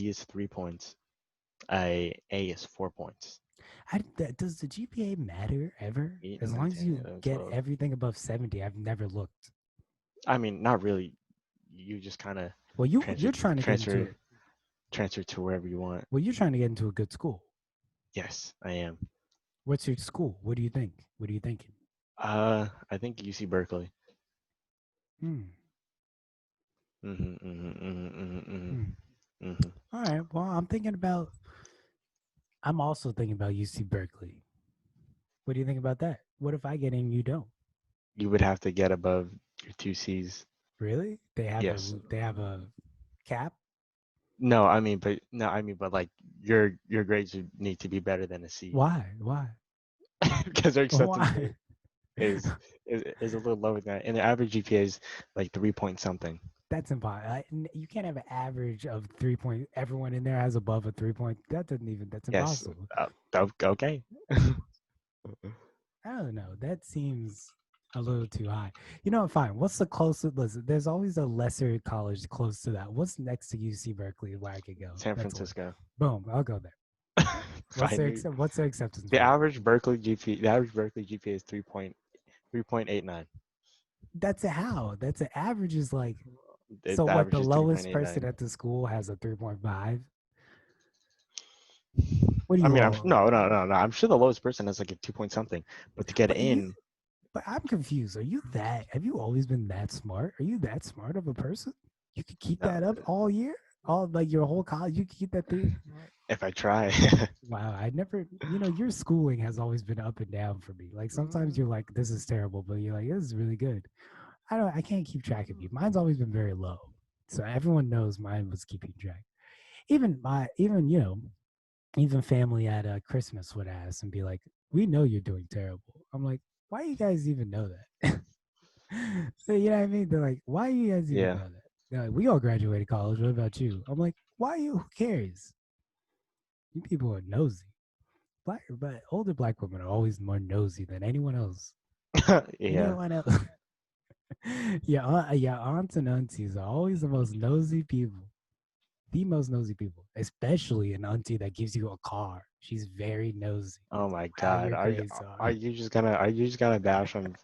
is 3 points. A is 4 points. Does the GPA matter ever? 8, As 9, long as 10, you 11, get 12. everything above 70, I've never looked. I mean, not really. You just kind of Well, transfer you're trying to get into transfer transfer to wherever you want. well, you're trying to get into a good school. Yes, I am. What's your school? What do you think? What are you thinking? I think UC Berkeley. Hmm. Mhm, mhm, mhm, mhm, mhm, Hmm. mhm. All right. Well, I'm also thinking about UC Berkeley. What do you think about that? What if I get in, you don't? You would have to get above your two C's. Really? Yes. They have a cap? No, I mean, but like your grades would need to be better than a C Why? Why? because their acceptance Why? rate is a little lower than that, and the average GPA is like 3 point something. That's impossible. You can't have an average of 3 point. Everyone in there has above a 3 point. That doesn't even. That's Yes. impossible. Okay. I don't know. That seems a little too high. You know, fine. What's the closest? Listen, there's always a lesser college close to that. What's next to UC Berkeley where I could go? San That's what. Francisco. Boom. I'll go there. Fine. What's their acceptance The rate? average Berkeley GPA is 3.89. That's a how. That's an average is like. So The what? average The is lowest person 3.89. at the school has a 3.5. What do I you mean, all? no. I'm sure the lowest person has like a 2 point something, but to get But you. in, But I'm confused. Are you that? Have you always been that smart? Are you that smart of a person? You could keep no, that up all year, all like your whole college. You could keep that three. if I try. Wow, I never. Your schooling has always been up and down for me. Like sometimes you're like, this is terrible, but you're like, this is really good. I don't. I can't keep track of you. Mine's always been very low, so everyone knows mine was keeping track. Even family at Christmas would ask and be like, "We know you're doing terrible." I'm like, "Why do you guys even know that?" So, you know what I mean? They're like, "Why do you guys even Yeah. know that?" They're like, "We all graduated college. What about you?" I'm like, "Why you? Who cares? You people are nosy." but older black women are always more nosy than anyone else. Yeah. Anyone else? Yeah, aunts and aunties are always the most nosy people. The most nosy people, especially an auntie that gives you a car. She's very nosy. Oh my How God. your grades are. Are you just gonna bash on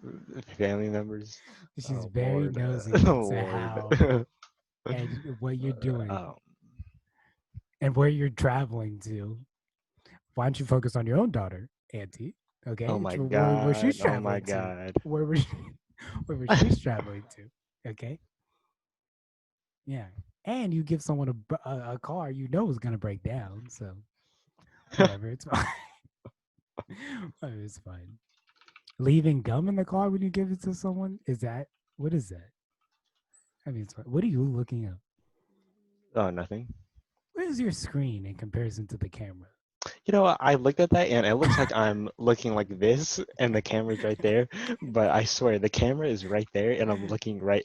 family members? She's Oh very Lord. nosy Oh to Lord. how and what you're doing Oh, and where you're traveling to. Why don't you focus on your own daughter, Auntie? Okay, oh my where she's God. Oh my traveling to, God. where where she's traveling to. Okay, yeah, and you give someone a car you know is gonna break down. So whatever, it's fine. It's fine. Leaving gum in the car when you give it to someone, is that what is that? I mean, it's fine. What are you looking up? Oh, nothing. Where's your screen in comparison to the camera? You know what? I looked at that and it looks like I'm looking like this and the camera's right there. But I swear the camera is right there and I'm looking right.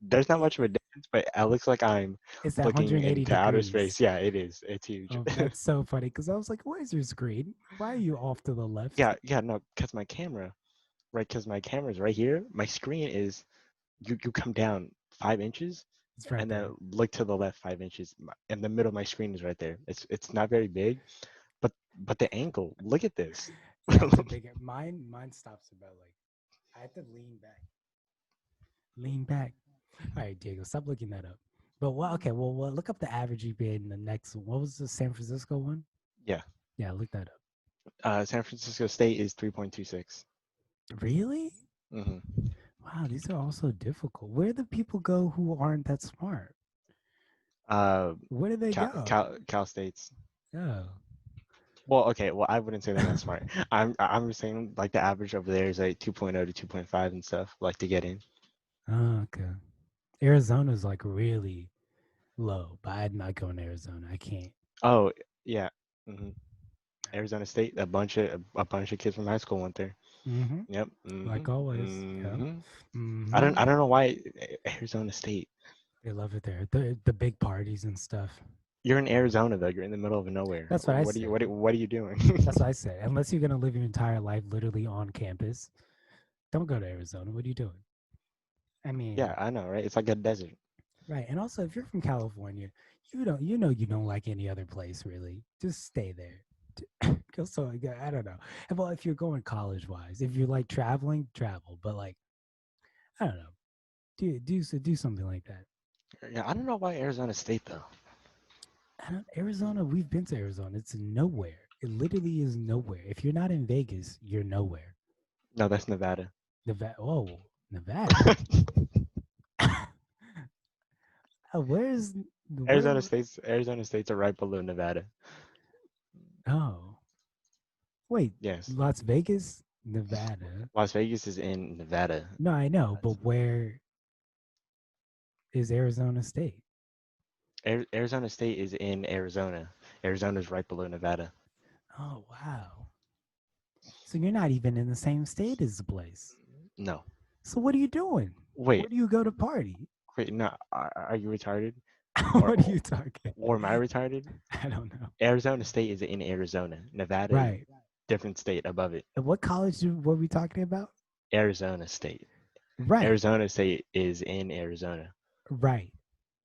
There's not It, much of a difference, but it looks like I'm it's at looking 180 into outer degrees. space. Yeah, it is. It's huge. That's so funny because I was like, "Where's your screen? Why are you off to the left?" Yeah, yeah, no, because my camera, right? Because my camera's right here. My screen is you come down 5 inches It's right and then there. look to the left 5 inches. And the middle of my screen is right there. It's not very big, but the angle. Look at this. Yeah, it's a bigger. Mine stops about like I have to lean back. Lean back. All right, Diego, stop looking that up. But well, okay, well, look up the average GPA in the next one. What was the San Francisco one? Yeah. Yeah, look that up. San Francisco State is 3.26. Really? Mm-hmm. Wow, these are also difficult. Where do people go who aren't that smart? Uh, Where do they go? Cal State's. Oh. Well, okay. Well, I wouldn't say they're not smart. I'm just saying like the average over there is like 2.0 to 2.5 and stuff like to get in. Oh, okay. Arizona's like really low, but I'm not going to Arizona. I can't. Oh yeah. hmm Arizona State. A bunch of kids from high school went there. Mm-hmm. Yep. Like always. Yep. hmm Mm-hmm. I don't know why Arizona State. They love it there. The big parties and stuff. You're in Arizona though. You're in the middle of nowhere. That's what I said. What are you doing? That's what I said. Unless you're gonna live your entire life literally on campus, don't go to Arizona. What are you doing? I Yeah, mean, I know, right? It's like a desert. right. And also, if you're from California, you don't like any other place really. Just stay there. So I don't know. Well, if you're going college wise, if you like traveling, travel. But like, I don't know. Do something like that. Yeah, I don't know why Arizona State though. Arizona, we've been to Arizona. It's nowhere. It literally is nowhere. If you're not in Vegas, you're nowhere. No, that's Nevada. Nevada. Oh, Nevada. Where's where? Arizona State's are right below Nevada. Oh, wait. Yes. Las Vegas, Nevada. Las Vegas is in Nevada. No, I know, but where is Arizona State? Arizona State is in Arizona. Arizona's right below Nevada. Oh, wow. So you're not even in the same state as the place. No. So what are you doing? Where Wait, do you go to party? wait, no. Are you retarded? Or What are you talking? or am I retarded? I don't know. Arizona State is in Arizona. Nevada is Right. different state above it. And what college were we talking about? Arizona State. Right. Arizona State is in Arizona, Right.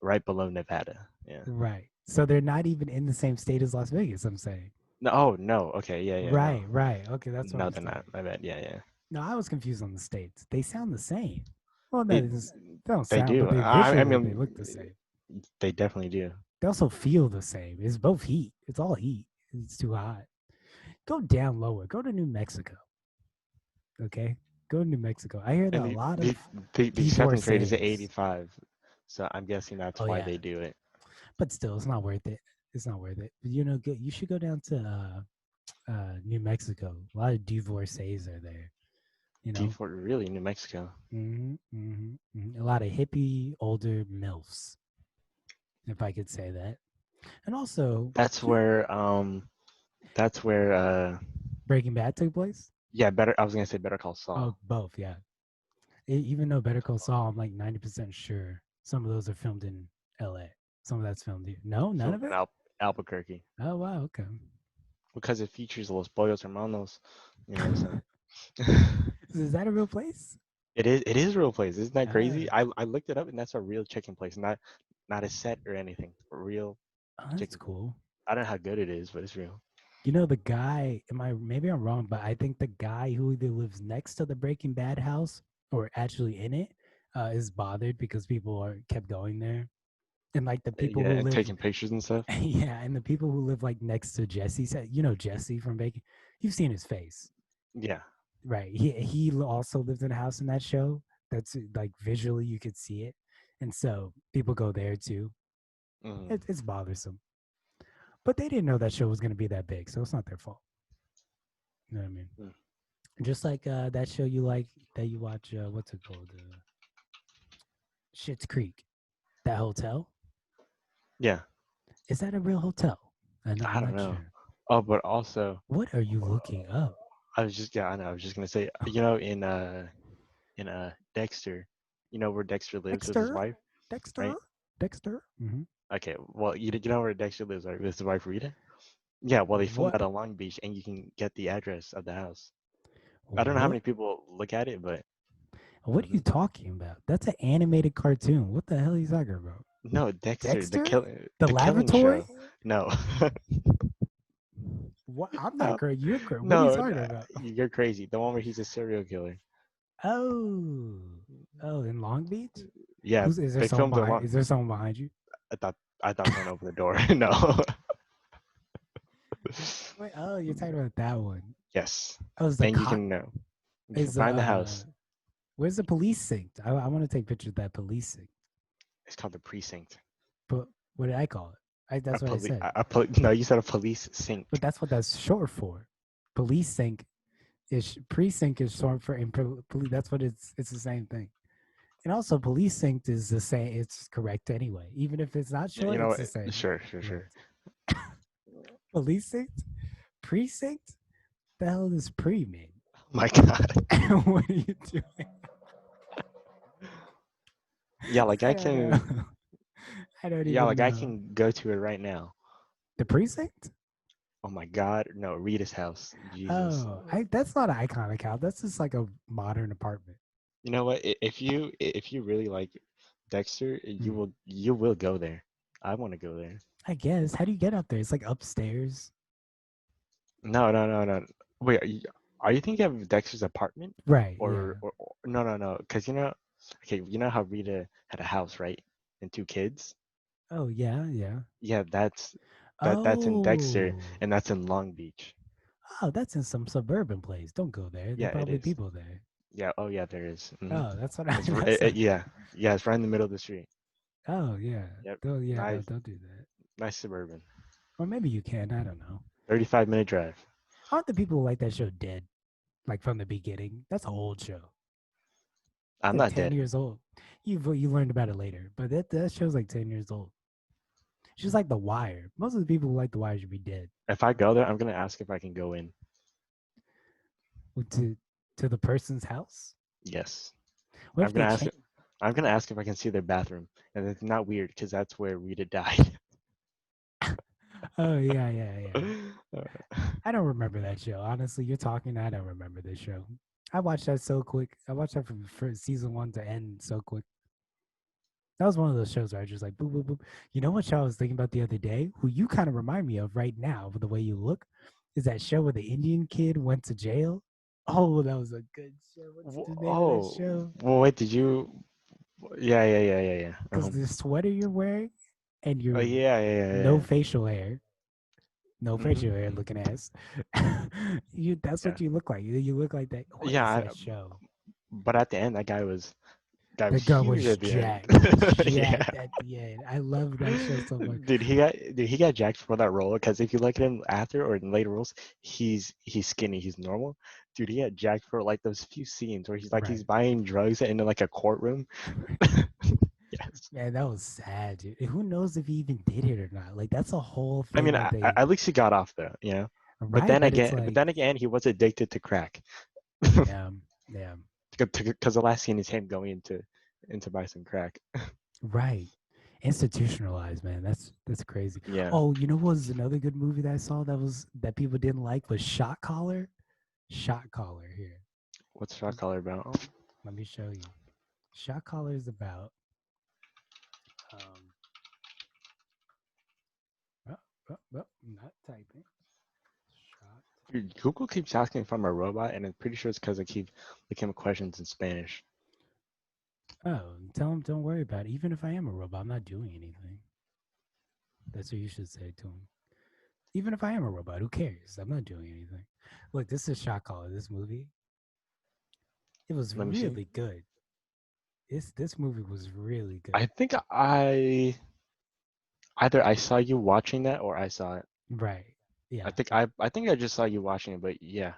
right below Nevada. Yeah. Right. So they're not even in the same state as Las Vegas, I'm saying. No, oh no. Okay, yeah, yeah, no. Right, right. Okay, that's what I No, was they're not. thinking. My bad. Yeah, yeah. No, I was confused on the states. They sound the same. Well, no, They they don't they sound, do. but they I visually they mean, look the same. they definitely do. They also feel the same. It's both heat. It's all heat. It's too hot. Go down lower. Go to New Mexico. Okay, go to New Mexico. I hear that And a the lot the of the people are acceptance rate is at saying this. 85, so I'm guessing that's Oh why yeah, they do it. but still, it's not worth it. It's not worth it. You should go down to New Mexico. A lot of divorcees are there. You know, D4 really New Mexico. A lot of hippie older milfs, if I could say that. And also, That's you where Breaking Bad took place. yeah, better I was gonna say Better Call Oh, Saul. both, yeah. Even though Better Call Saul, I'm like 90% sure some of those are filmed in L.A. Some of that's filmed here. No, none Filmed of in it. Albuquerque. Oh wow, okay. because it features Los Pollos Hermanos, so Is that a real place? it is a real place. Isn't that Uh, crazy? I looked it up and that's a real chicken place, not a set or anything. A real oh, that's chicken place. cool. I don't know how good it is, but it's real. You know the guy? Maybe I'm wrong, but I think the guy who either lives next to the Breaking Bad house or actually in it is bothered because people are kept going there, and like the people Yeah, who and live, taking pictures and stuff. yeah, and the people who live like next to Jesse said, you know Jesse from Bacon, you've seen his face, Yeah. right? He also lives in a house in that show. That's like visually you could see it, and so people go there too. Mm, It's bothersome, but they didn't know that show was going to be that big, so it's not their fault. You know what I mean? mm. Just like that show you like that you watch. What's it called? Schitt's Creek. That hotel, Yeah. is that a real hotel? I'm I don't not know. sure. Oh, but also, What are you looking up? I know. I was just gonna say, in Dexter, where Dexter lives with his Dexter, wife, Dexter, right? Dexter. Okay. Well, you know where Dexter lives, right? With his wife Rita. Yeah. Well, they filmed What? that on Long Beach, and you can get the address of the house. I don't know how What? many people look at it, but What are you mhm. talking about? That's an animated cartoon. What the hell are you talking about? No, Dexter, the Dexter, kill, the the killing laboratory. show. No, What? I'm not no, crazy. You're crazy. What are you no, talking about? you're crazy. The one where he's a serial killer. Oh, oh, in Long Beach. Yeah, Who's? Is there they someone filmed a behind? lot. Is there someone behind you? I thought someone opened the door. No. Wait. Oh, you're talking about that one. Yes, Oh, is the and cop? you can Is find the house. where's the police synced? I want to take pictures of that police sync. It's called the precinct. But what did I call it? A That's what I police. said. No, you said a police But sink. that's what that's short for. Police sync is precinct is short for and police. That's what it's the same thing. And also police synced is the same. It's correct anyway. Even if it's not You short, know it's what? the same. Sure, sure, sure. Correct. Police synced, precinct. The hell does pre mean? My God. What are you doing? Yeah, like I I don't know. can. I don't Yeah, even like I know. can go to it right now. The precinct? Oh my God. No, Rita's house. Jesus. Oh, that's not an iconic house. That's just like a modern apartment. You know what? If you really like Dexter, you Hmm. will go there. I want to go there. I guess. How do you get up there? It's like upstairs. No, no, no, no. Wait, are you thinking of Dexter's apartment? Right. Yeah. Or no, no, no. Because okay, you know how Rita had a house, right? And two kids? Oh, yeah. Yeah. Yeah, that's in Dexter, Oh. and that's in Long Beach. Oh, that's in some suburban place. Don't go there. There are Yeah, it probably is. people there. Yeah, oh yeah, there is. Oh, that's what I. It's That's what. yeah, yeah, it's right in the middle of the street. Oh, yeah. Yep, Yeah. No, nice, don't do that. nice suburban. Or maybe you can. I don't know. 35-minute drive. Aren't the people who like that show dead? Like from the beginning? That's an old show. I'm Like not 10 dead. years old. You learned about it later, but that show's like 10 years old. She's like The Wire. Most of the people who like The Wire should be dead. If I go there, I'm gonna ask if I can go in. To the person's house. Yes. What I'm if they gonna ask. can't? I'm gonna ask if I can see their bathroom, and it's not weird because that's where Rita died. Oh yeah, yeah, yeah. I don't remember that show. Honestly, you're talking. I don't remember this show. I watched that so quick. I watched that from first season one to end so quick. That was one of those shows where I just like boop boop boop. You know what show I was thinking about the other day? Who you kind of remind me of right now with the way you look? Is that show where the Indian kid went to jail? Oh, that was a good show. What's the name of that Oh, show? well, wait. Did you? Yeah, yeah, yeah, yeah, yeah. Because the sweater you're wearing and Oh, your yeah, yeah, yeah, no yeah. facial hair, no facial hair Mm-hmm. looking ass. That's Yeah, what you look like. You look like that. What yeah. is that show? But at the end, that guy was The gun huge was at the end. Yeah. jacked at the end. I love that show so much. Did he got jacked for that role? Because if you look at him after or in later roles, he's skinny, he's normal. Dude, he got jacked for like those few scenes where he's Right. buying drugs in like a courtroom. Yes. Man, that was sad, dude. Who knows if he even did it or not? Like that's a whole I thing mean, that they at least he got off though. But right, then but it's again, but like then again, he was addicted to crack. yeah, yeah, Because the last scene is him going into buy some crack. right. Institutionalized, man. That's crazy. Yeah. Oh, you know what was another good movie that I saw that people didn't like was Shot Collar. Shot Collar here. What's Shot Collar about? Let me show you. Shot Collar is about um oh, not typing. Shot. Dude, Google keeps asking if I'm a robot, and I'm pretty sure it's because I keep looking at questions in Spanish. Oh, tell him don't worry about it. Even if I am a robot, I'm not doing anything. That's what you should say to him. Even if I am a robot, who cares? I'm not doing anything. Look, this is Shot Caller. This movie, it was Let me see. really good. This movie was really I good. think I either I saw you watching that or I saw it. Right? Yeah. I think I just saw you watching it, but yeah,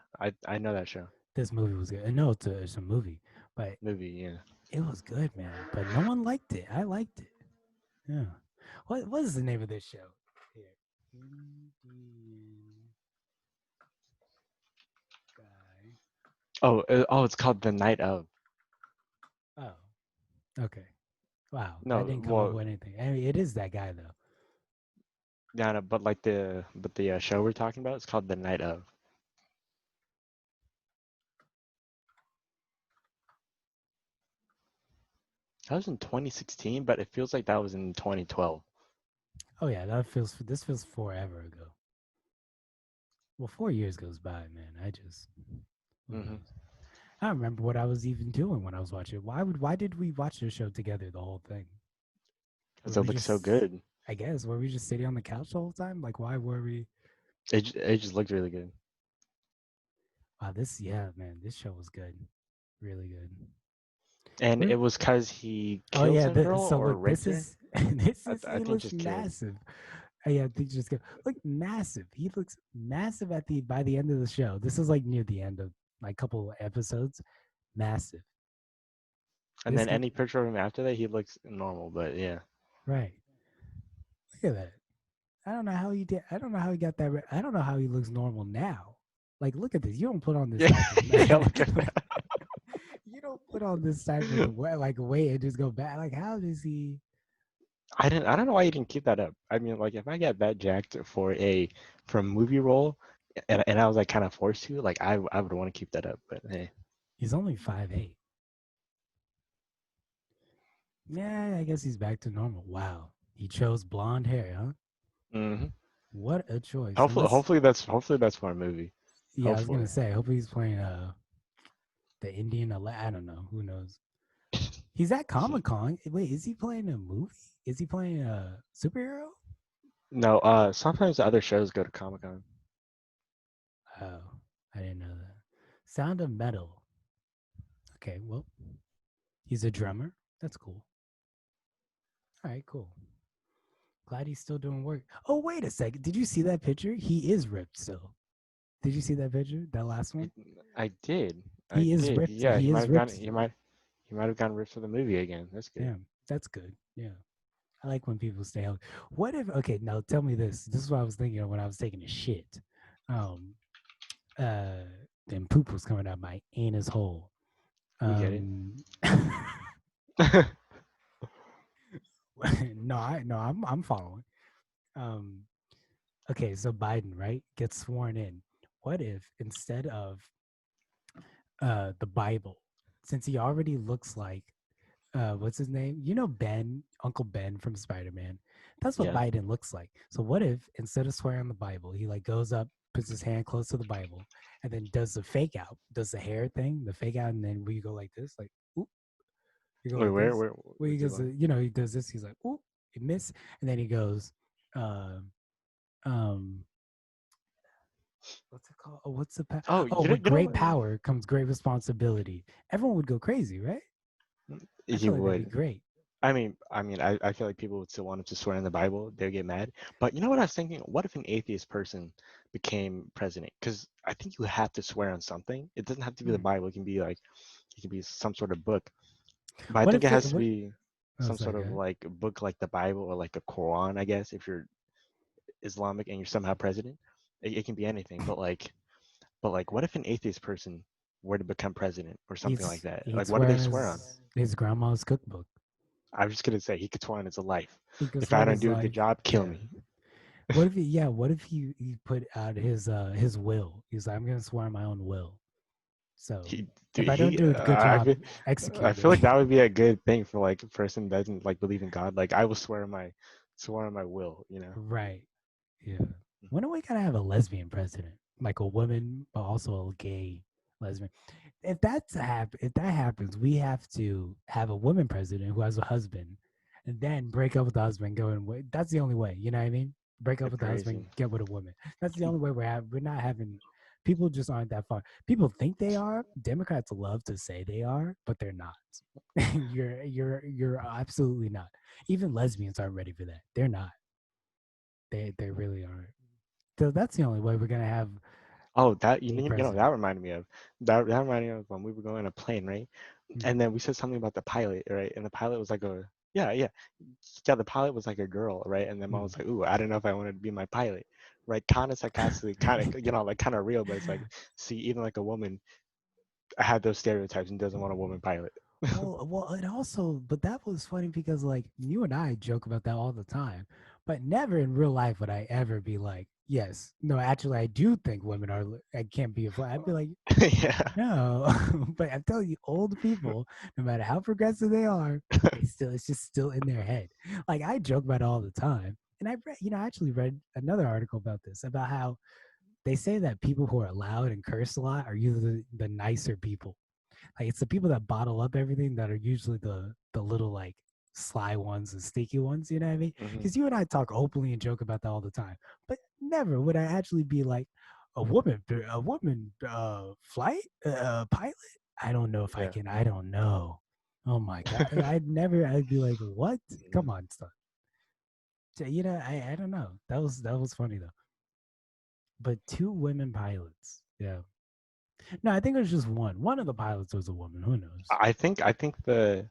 I know that show This movie was good. I know it's a movie, but movie. Yeah, it was good, man. But no one liked it. I liked it. Yeah. What is the name of this show? Here, Indian guy. oh, it's called The Night of. Oh, okay. Wow, that No, didn't come up well, with anything. I mean, it is that guy though. yeah, no, but like the show we're talking about, it's called The Night of. That was in 2016, but it feels like that was in 2012. Oh yeah, this feels forever ago. Well, 4 years goes by, man. Who Mm-hmm. knows? I don't remember what I was even doing when I was watching it. Why did we watch the show together the whole thing? Because Were it we looks so just good. I guess were we just sitting on the couch the whole time? Like why were we It just looked really good. wow, this yeah, man, this show was good. Really good. And We're, it was because he oh killed yeah, some girl so or look, this raped her. is this is I he think looks just killed. massive. Yeah, they just go look massive. He looks massive at the by the end of the show. This is like near the end of like a couple of episodes. Massive. And This then look any picture of him after that, he looks normal. But yeah, right. Look at that. I don't know how he did. I don't know how he got that. I don't know how he looks normal now. Like, look at this. You don't put on this yeah, type of yeah. Look at like, that. you don't put on this type of like weight and just go back. Like, how does he? I don't know why you didn't keep that up. I mean, like if I get that jacked for a movie role, and I was like kind of forced to, like I would want to keep that up. But hey, He's only 5'8". Yeah, I guess he's back to normal. Wow, he chose blonde hair, huh? hmm What a choice. hopefully Unless, hopefully that's for a movie. yeah, I was Hopefully, gonna say, hopefully he's playing the Indian. I don't know. Who knows? He's at Comic Con. Wait, is he playing a movie? Is he playing a superhero? no. Sometimes the other shows go to Comic Con. Oh, I didn't know that. Sound of Metal. Okay, well, he's a drummer. That's cool. All right, cool. Glad he's still doing work. Oh, wait a second. Did you see that picture? He is ripped still. Did you see that picture? That last I, one? I did. I He is did. ripped. Yeah, He is ripped still. he might have gotten ripped for the movie again. That's good. Yeah, that's good. Yeah. I like when people stay healthy. What if okay, now tell me this. This is what I was thinking of when I was taking a shit. Um uh then poop was coming out my anus hole. We get it. Um no, I'm following. Um, okay, so Biden, right, gets sworn in. What if instead of the Bible, since he already looks like what's his name? You know Ben, Uncle Ben from Spider-Man. That's what Yeah. Biden looks like. So what if instead of swearing on the Bible, he like goes up, puts his hand close to the Bible, and then does the fake out, does the hair thing, the fake out, and then we go like this, like oop, you go Wait, like this. Where he what's it goes, going? he does this. He's like, oop, he missed, and then he goes, um, um, what's it called? Oh, what's the Oh, oh, with you know great what? power comes great responsibility. Everyone would go crazy, right? I He feel like that'd be would. great. I feel like people would still want him to swear in the Bible. They'd get mad. But you know what I was thinking? What if an atheist person became president? Because I think you have to swear on something. It doesn't have to be the Hmm. Bible. It can be some sort of book. But I What think if it they? has to What? be Oh, some sorry, sort go of ahead. like a book like the Bible or like a Quran, I guess, if you're Islamic and you're somehow president. It can be anything. But like what if an atheist person were to become president or something like that? Like He'd what do swear they on swear on? his grandma's cookbook. I'm just gonna say he could swear on his life. He could If I swear on don't his do a good life. job, kill Yeah. me. What if he? Yeah. What if he put out his will? He's like, I'm gonna swear on my own will. So He, if dude, I don't he. do a good job, I execute feel like me. that would be a good thing for like a person that doesn't like believe in God. Like I will swear on my will. You know. Right. Yeah. When are we gonna have a lesbian president? Like a woman, but also a gay lesbian. If that happens, we have to have a woman president who has a husband, and then break up with the husband. That's the only way. You know what I mean? Break up They're with the husband, crazy. get with a woman. That's the only way we're not having. People just aren't that far. People think they are. Democrats love to say they are, but they're not. You're absolutely not. Even lesbians aren't ready for that. They're not. They really aren't. So that's the only way we're gonna have Oh, that a that president. reminded me of that reminded me of when we were going on a plane, right? Mm. And then we said something about the pilot, right? And the pilot was like yeah. The pilot was like a girl, right? And then mom Mm. was like, "Ooh, I don't know if I wanted to be my pilot," right? Kind of sarcastically, kind of like kind of real, but it's like, see, even like a woman had those stereotypes and doesn't want a woman pilot. And also, but that was funny because like you and I joke about that all the time, but never in real life would I ever be like, yes, no, actually, I do think women are. I can't be a fly. I'd be like, Yeah. no, but I'm telling you, old people, no matter how progressive they are, it's just still in their head. Like I joke about it all the time, and I actually read another article about this about how they say that people who are loud and curse a lot are usually the nicer people. Like it's the people that bottle up everything that are usually the little like sly ones and sneaky ones. You know what I mean? Hmm. Because you and I talk openly and joke about that all the time, but never would I actually be like a woman flight pilot. I don't know if I Yeah. can. I don't know. Oh my god! I'd never. I'd be like, what? Come on, son. I don't know. That was funny though. But two women pilots. Yeah. No, I think it was just one. One of the pilots was a woman. Who knows? I think the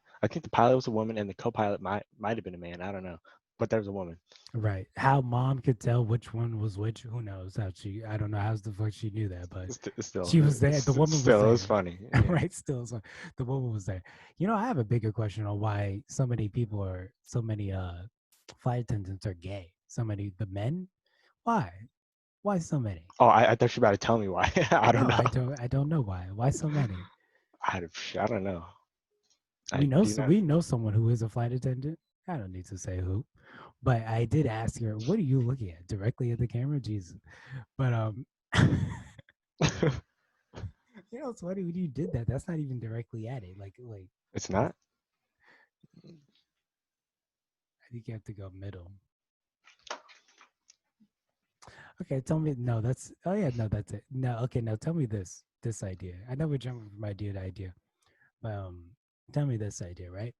pilot was a woman and the co-pilot might have been a man. I don't know, but there was a woman. Right. How mom could tell which one was which, who knows? I don't know how the fuck she knew that, but Still, she was there. The woman was still, it was there. funny. Yeah. Right. Still, so the woman was there. I have a bigger question on why so many flight attendants are gay. So many, the men? Why? Why so many? Oh, I thought you were about to tell me why. I don't No, know. I don't know why. Why so many? I don't know. We I know do not. we know someone who is a flight attendant. I don't need to say who. But I did ask her, what are you looking at? Directly at the camera? Jesus. But it's funny when you did that. That's not even directly at it. Like It's that's, not. I think you have to go middle. Okay, tell me. No, that's. Oh yeah, no, that's it. No, okay, now tell me this idea. I know we're jumping from idea to idea, but tell me this idea, right?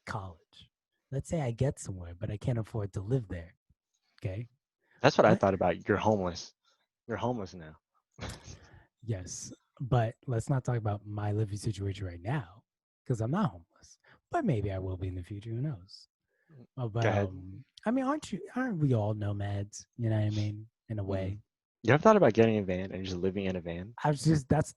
College. Let's say I get somewhere, but I can't afford to live there. Okay. That's what I Let thought about. You're homeless. You're homeless now. Yes, but let's not talk about my living situation right now because I'm not homeless. But maybe I will be in the future. Who knows? Go But ahead. I mean, aren't we all nomads? You know what I mean? In a Hmm. way. You ever thought about getting a van and just living in a van? That's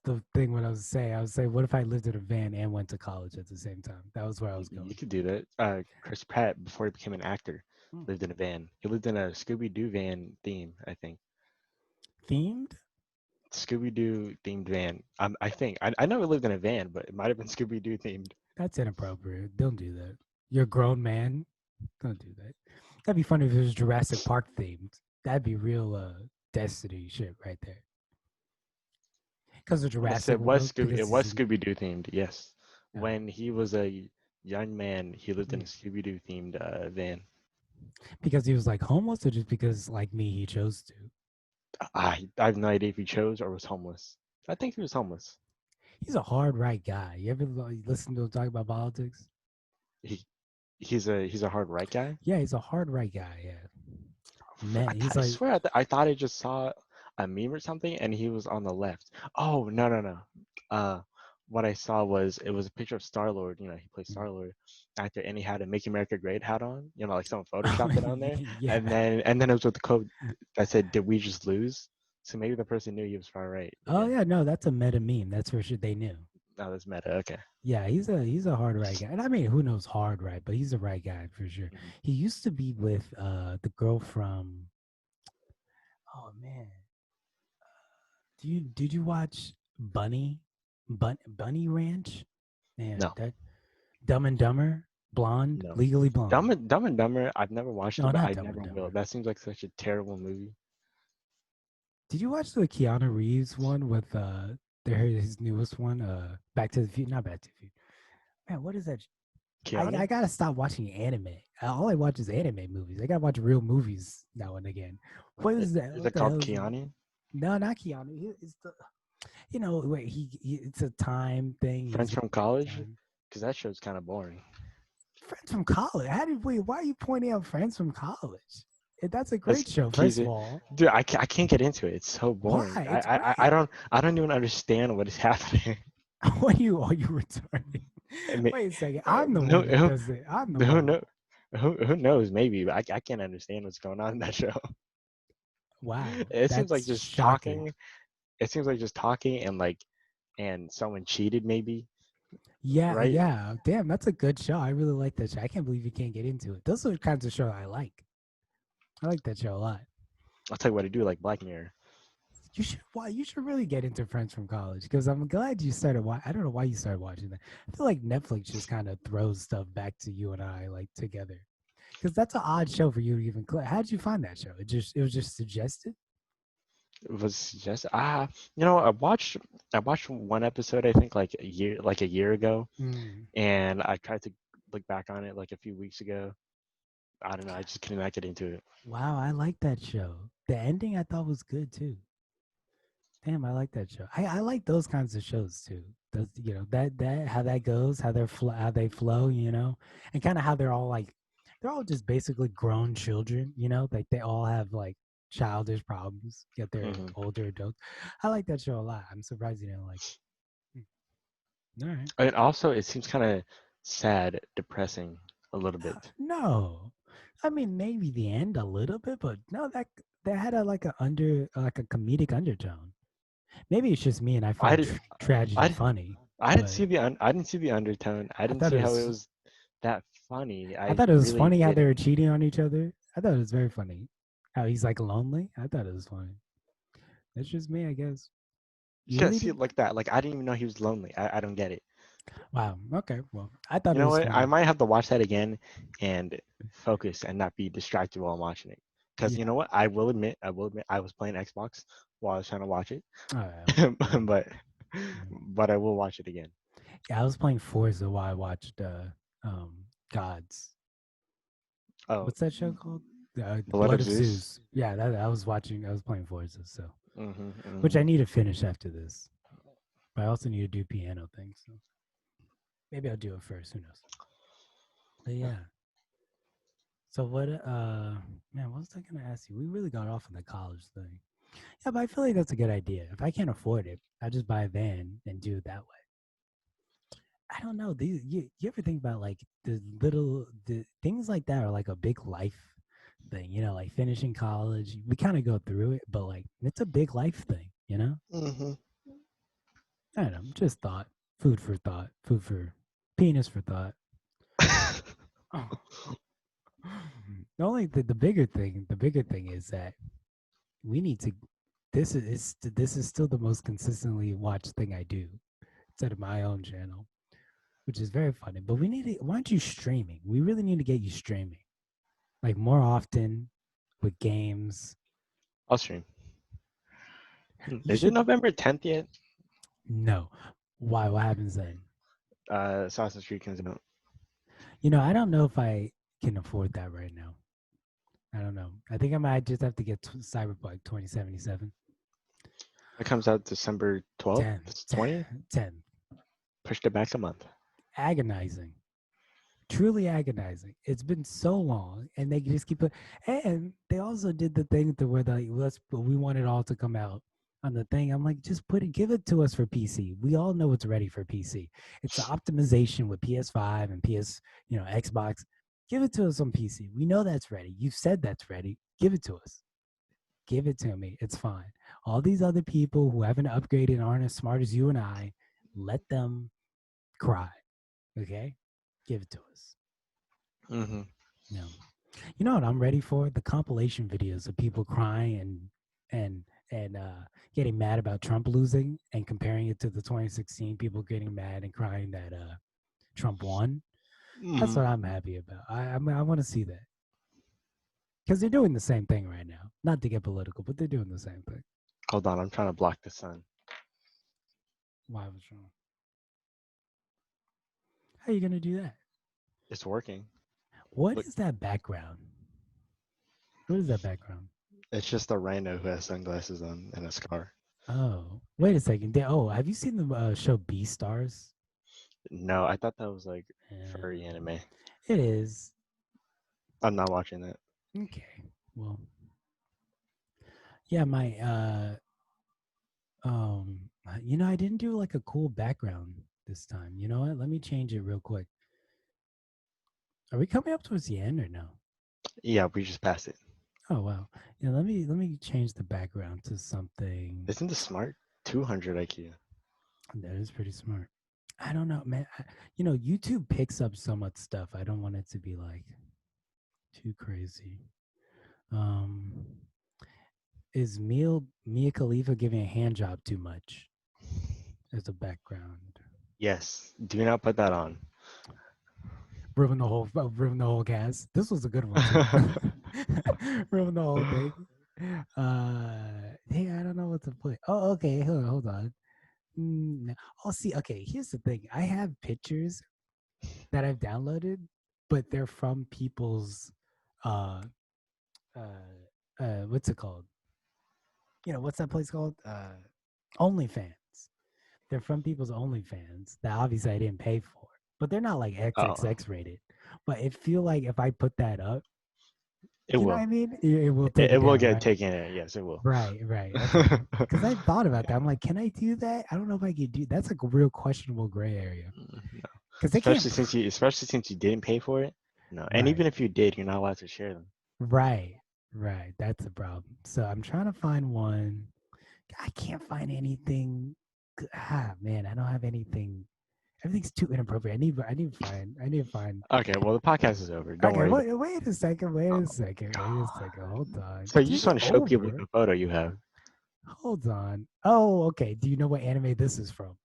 the thing. What I was saying, I was saying, what if I lived in a van and went to college at the same time? That was where I was You going. could do that. Chris Pratt, before he became an actor, Hmm. lived in a van. He lived in a Scooby Doo van theme, I think. Themed? Scooby Doo themed van. I think. I know he lived in a van, but it might have been Scooby Doo themed. That's inappropriate. Don't do that. You're a grown man. Don't do that. That'd be funny if it was Jurassic Park themed. That'd be real Destiny shit right there. Because of Yes, Jurassic World, It because he's was in. Scooby Doo themed. Yes, Oh, when he was a young man, he lived in a mm. Scooby Doo themed van. Because he was like homeless, or just because like me, he chose to. I have no idea if he chose or was homeless. I think he was homeless. He's a hard right guy. You ever listen to him talk about politics? He he's a hard right guy. Yeah, he's a hard right guy. Yeah, man, he's I like, swear I thought I just saw a meme or something and he was on the left. Oh no. Uh, what I saw was it was a picture of Star Lord. You know, he plays mm. Star Lord actor, and he had a "Make America Great" hat on. You know, like someone photoshopped it on there, Yeah. and then it was with the quote that said, "Did we just lose?" So maybe the person knew he was far right. Oh Again, yeah, no, that's a meta meme. That's for sure. They knew. Oh, that's meta. Okay. Yeah, he's a hard right guy. And I mean, who knows hard right, but he's a right guy for sure. Mhm. He used to be with the girl from, oh man. Did you watch Bunny Ranch? Man, No, that Dumb and Dumber, blonde, no. legally blonde. Dumb and Dumber. I've never watched it, No, but not I Dumb and never will. Dumber. That seems like such a terrible movie. Did you watch the Keanu Reeves one with his newest one, Back to the Future? Not Back to the Future. Man, what is that? I Keanu? gotta stop watching anime. All I watch is anime movies. I gotta watch real movies now and again. What is that? Is What it the called hell is it? Keanu? No, not Keanu. It's the wait, it's a time thing. Friends He's from back in college? time. Because that show's kind of boring. Friends from college. Why are you pointing out Friends from college? That's a That's great show, he's first of all. dude. I can't get into it. It's so boring. Why? It's great. I don't even understand what is happening. What are you retarded? I mean, Wait a second. I'm the no, one that does it. I'm the who one. know who knows? Maybe, but I can't understand what's going on in that show. Wow, It seems like that's just shocking. talking. It seems like just talking and like and someone cheated maybe, Yeah, right? yeah. Damn, that's a good show. I really like that show. I can't believe you can't get into it. Those are the kinds of show I like. I like that show a lot. I'll tell you what I do, like Black Mirror. You should you should really get into Friends from College because I'm glad you started watching. I don't know why you started watching that. I feel like Netflix just kind of throws stuff back to you and I like together because that's an odd show for you to even. How did you find that show? It was just suggested. It was just you know, I watched one episode I think like a year ago, Mm. and I tried to look back on it like a few weeks ago. I don't know, I just could not get into it. Wow, I like that show. The ending I thought was good too. Damn, I like that show. I like those kinds of shows too. Those, that how that goes, how they flow, and kind of how they're all just basically grown children, like they all have like childish problems, yet they're Hmm. older adults. I like that show a lot. I'm surprised you didn't like it. All right. And also, it seems kind of sad, depressing a little bit. No, I mean maybe the end a little bit, but no, that had like a comedic undertone. Maybe it's just me and I I find did, tragedy I funny, I didn't but see I didn't see the undertone. I I didn't thought see it how it was was that funny. I I thought it was really funny how they didn't. were cheating on each other. I thought it was very funny. How he's like lonely. I thought it was funny. That's just me, I guess. You You can't really see did? it like that. Like I didn't even know he was lonely. I don't get it. Wow. Okay. Well, I thought You it know was what? I funny. might have to watch that again and focus and not be distracted while I'm watching it. Because you Yeah. know what? I will admit, I was playing Xbox while I was trying to watch it, All right. Well, but yeah. but I will watch it again. Yeah, I was playing Forza while I watched Gods. Oh, What's that show called? The Blood Blood of of Zeus. Zeus. Yeah, that I was watching. I was playing Forza, so Hmm. which I Hmm. need to finish after this. But I also need to do piano things. So maybe I'll do it first. Who knows? But yeah. So man, what was I gonna ask you? We really got off on the college thing. Yeah, but I feel like that's a good idea. If I can't afford it, I just buy a van and do it that way. I don't know. You ever think about like the things like that are like a big life thing, like finishing college. We kind of go through it, but like it's a big life thing. Hmm. I don't know. Just thought. Food for thought. Food for penis for thought. Oh. The bigger thing is that we need to this is still the most consistently watched thing I do instead of my own channel, which is very funny. But we need to why aren't you streaming? We really need to get you streaming. Like more often with games. I'll stream. You Is it should November 10th yet? know. Why? What happens then? Assassin's Creed comes out. I don't know if I can afford that right now. I don't know. I think I might just have to get Cyberpunk 2077. It comes out December 12th, 10, 20th. 10. Pushed it back a month. Agonizing. Truly agonizing. It's been so long, and they just keep it. And they also did the thing to where we want it all to come out on the thing. I'm like, just give it to us for PC. We all know it's ready for PC. It's an optimization with PS5 and Xbox. Give it to us on PC. We know that's ready. You've said that's ready. Give it to us. Give it to me. It's fine. All these other people who haven't upgraded aren't as smart as you and I. Let them cry. Okay, give it to us. Mm-hmm. Yeah. You know what I'm ready for? The compilation videos of people crying and and getting mad about Trump losing and comparing it to the 2016 people getting mad and crying that Trump won. That's Mm-hmm. what I'm happy about. I want to see that because they're doing the same thing right now. Not to get political, but they're doing the same thing. Hold on, I'm trying to block the sun. Why was wrong? How are you gonna do that? It's working. What Look, is that background? What is that background? it's just a rhino who has sunglasses on and a scar. Oh, wait a second. Oh, have you seen the show Beastars? No, I thought that was like furry Um, anime. it is. I'm not watching that. Okay. Well, yeah, my I didn't do like a cool background this time. You know what? Let me change it real quick. Are we coming up towards the end or no? Yeah, we just passed it. Oh wow. Yeah, let me change the background to something Isn't the smart 200 IQ? that is pretty smart. I don't know, man. YouTube picks up so much stuff. I don't want it to be like too crazy. Um, is Mia Khalifa giving a hand job too much as a background? Yes. Do not put that on. Ruin the whole cast. This was a good one too. Ruin the whole thing. Hey, I don't know what to put. Oh, okay. Hold on. Oh, see. Okay, here's the thing. I have pictures that I've downloaded, but they're from people's uh what's it called? What's that place called? OnlyFans. They're from people's OnlyFans that obviously I didn't pay for, but they're not like Oh, XXX rated. But it feel like if I put that up, it you know what will. I mean? It will It, take it it will down, get right? taken in. Yes, it will. Right. Okay. Because I thought about that. I'm like, can I do that? I don't know if I could do. That's like a real questionable gray area. No. Because they can't. Especially since you didn't pay for it. No. And even Right. if you did, you're not allowed to share them. Right. Right. That's the problem. So I'm trying to find one. I can't find anything. Man, I don't have anything. Everything's too inappropriate. I need to find. Okay, well the podcast is over. Don't Okay, worry about wait a second. Wait it. a Oh second. Wait a god. second. Hold on. So you Is just it want to show people over? the photo you have. Hold on. Oh, okay. Do you know what anime this is from?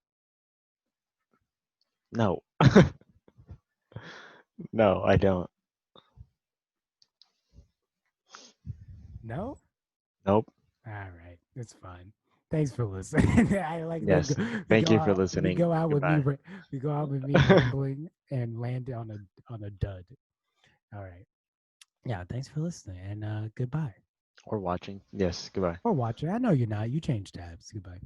No. No, I don't. No? Nope. All right. It's fine. Thanks for listening. I like that Yes. Thank you for listening. Goodbye. we go out with me rambling and land on a dud. All right. Yeah, thanks for listening and goodbye. Or watching. Yes, goodbye. Or watching. I know you're not. You change tabs. Goodbye.